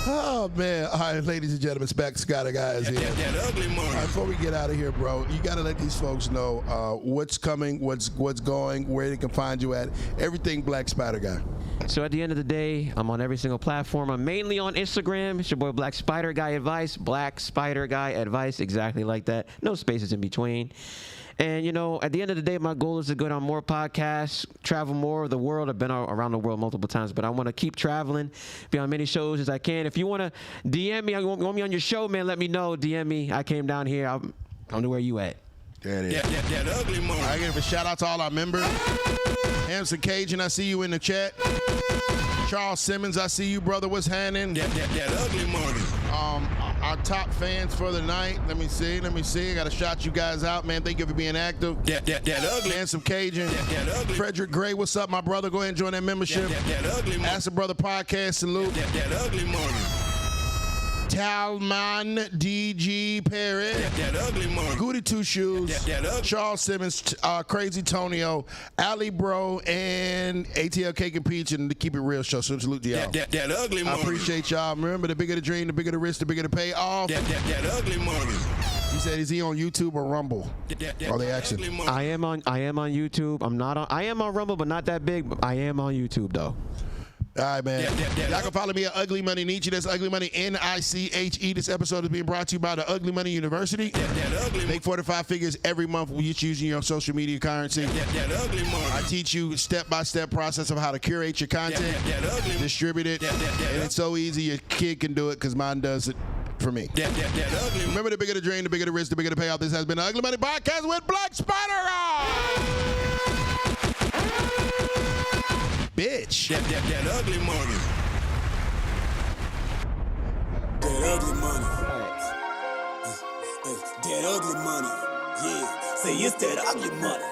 Oh, man. All right, ladies and gentlemen, Spec Scatter guys here. That ugly money. All right, before we get out of here, bro, you got to let these folks know what's coming, what's going, where they can find you at. Everything Black Spider Guy. So at the end of the day, I'm on every single platform. I'm mainly on Instagram. It's your boy Black Spider Guy Advice. Black Spider Guy Advice, exactly like that. No spaces in between. And, you know, at the end of the day, my goal is to go on more podcasts, travel more of the world. I've been around the world multiple times, but I want to keep traveling, be on many shows as I can. If you want to DM me, you want me on your show, man, let me know. DM me. I came down here. I'm to where you at. There it is. That ugly money. I give a shout out to all our members. Hamson Cajun, I see you in the chat. Charles Simmons, I see you, brother. What's happening? That ugly money. Our top fans for the night. Let me see. I got to shout you guys out, man. Thank you for being active. That ugly. Handsome Cajun. That ugly. Frederick Gray, what's up, my brother? Go ahead and join that membership. That ugly money. Ask the Brother Podcast, salute. That ugly money. Talman DG Perry. That ugly money. Goody Two Shoes. That ugly. Charles Simmons, Crazy Tonio, Ali Bro, and ATL Cake and Peach, and the Keep It Real show. So salute to y'all. That ugly money. I appreciate y'all. Remember, the bigger the dream, the bigger the risk, the bigger the payoff. That ugly money. He said, is he on YouTube or Rumble? Are they asking? I am on YouTube. I am on Rumble, but not that big. But I am on YouTube though. All right, man. Y'all can follow me at Ugly Money Niche. That's Ugly Money Niche. This episode is being brought to you by the Ugly Money University. Make 45 figures every month with you using your social media currency. I teach you step-by-step process of how to curate your content, distribute it, and it's so easy your kid can do it because mine does it for me. Remember, the bigger the dream, the bigger the risk, the bigger the payoff. This has been the Ugly Money Podcast with Black Spider. Bitch. That ugly money. That ugly money. That ugly money. Yeah. Say it's that ugly money.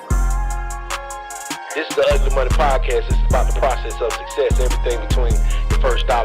This is the Ugly Money Podcast. This is about the process of success. Everything between your first dollar.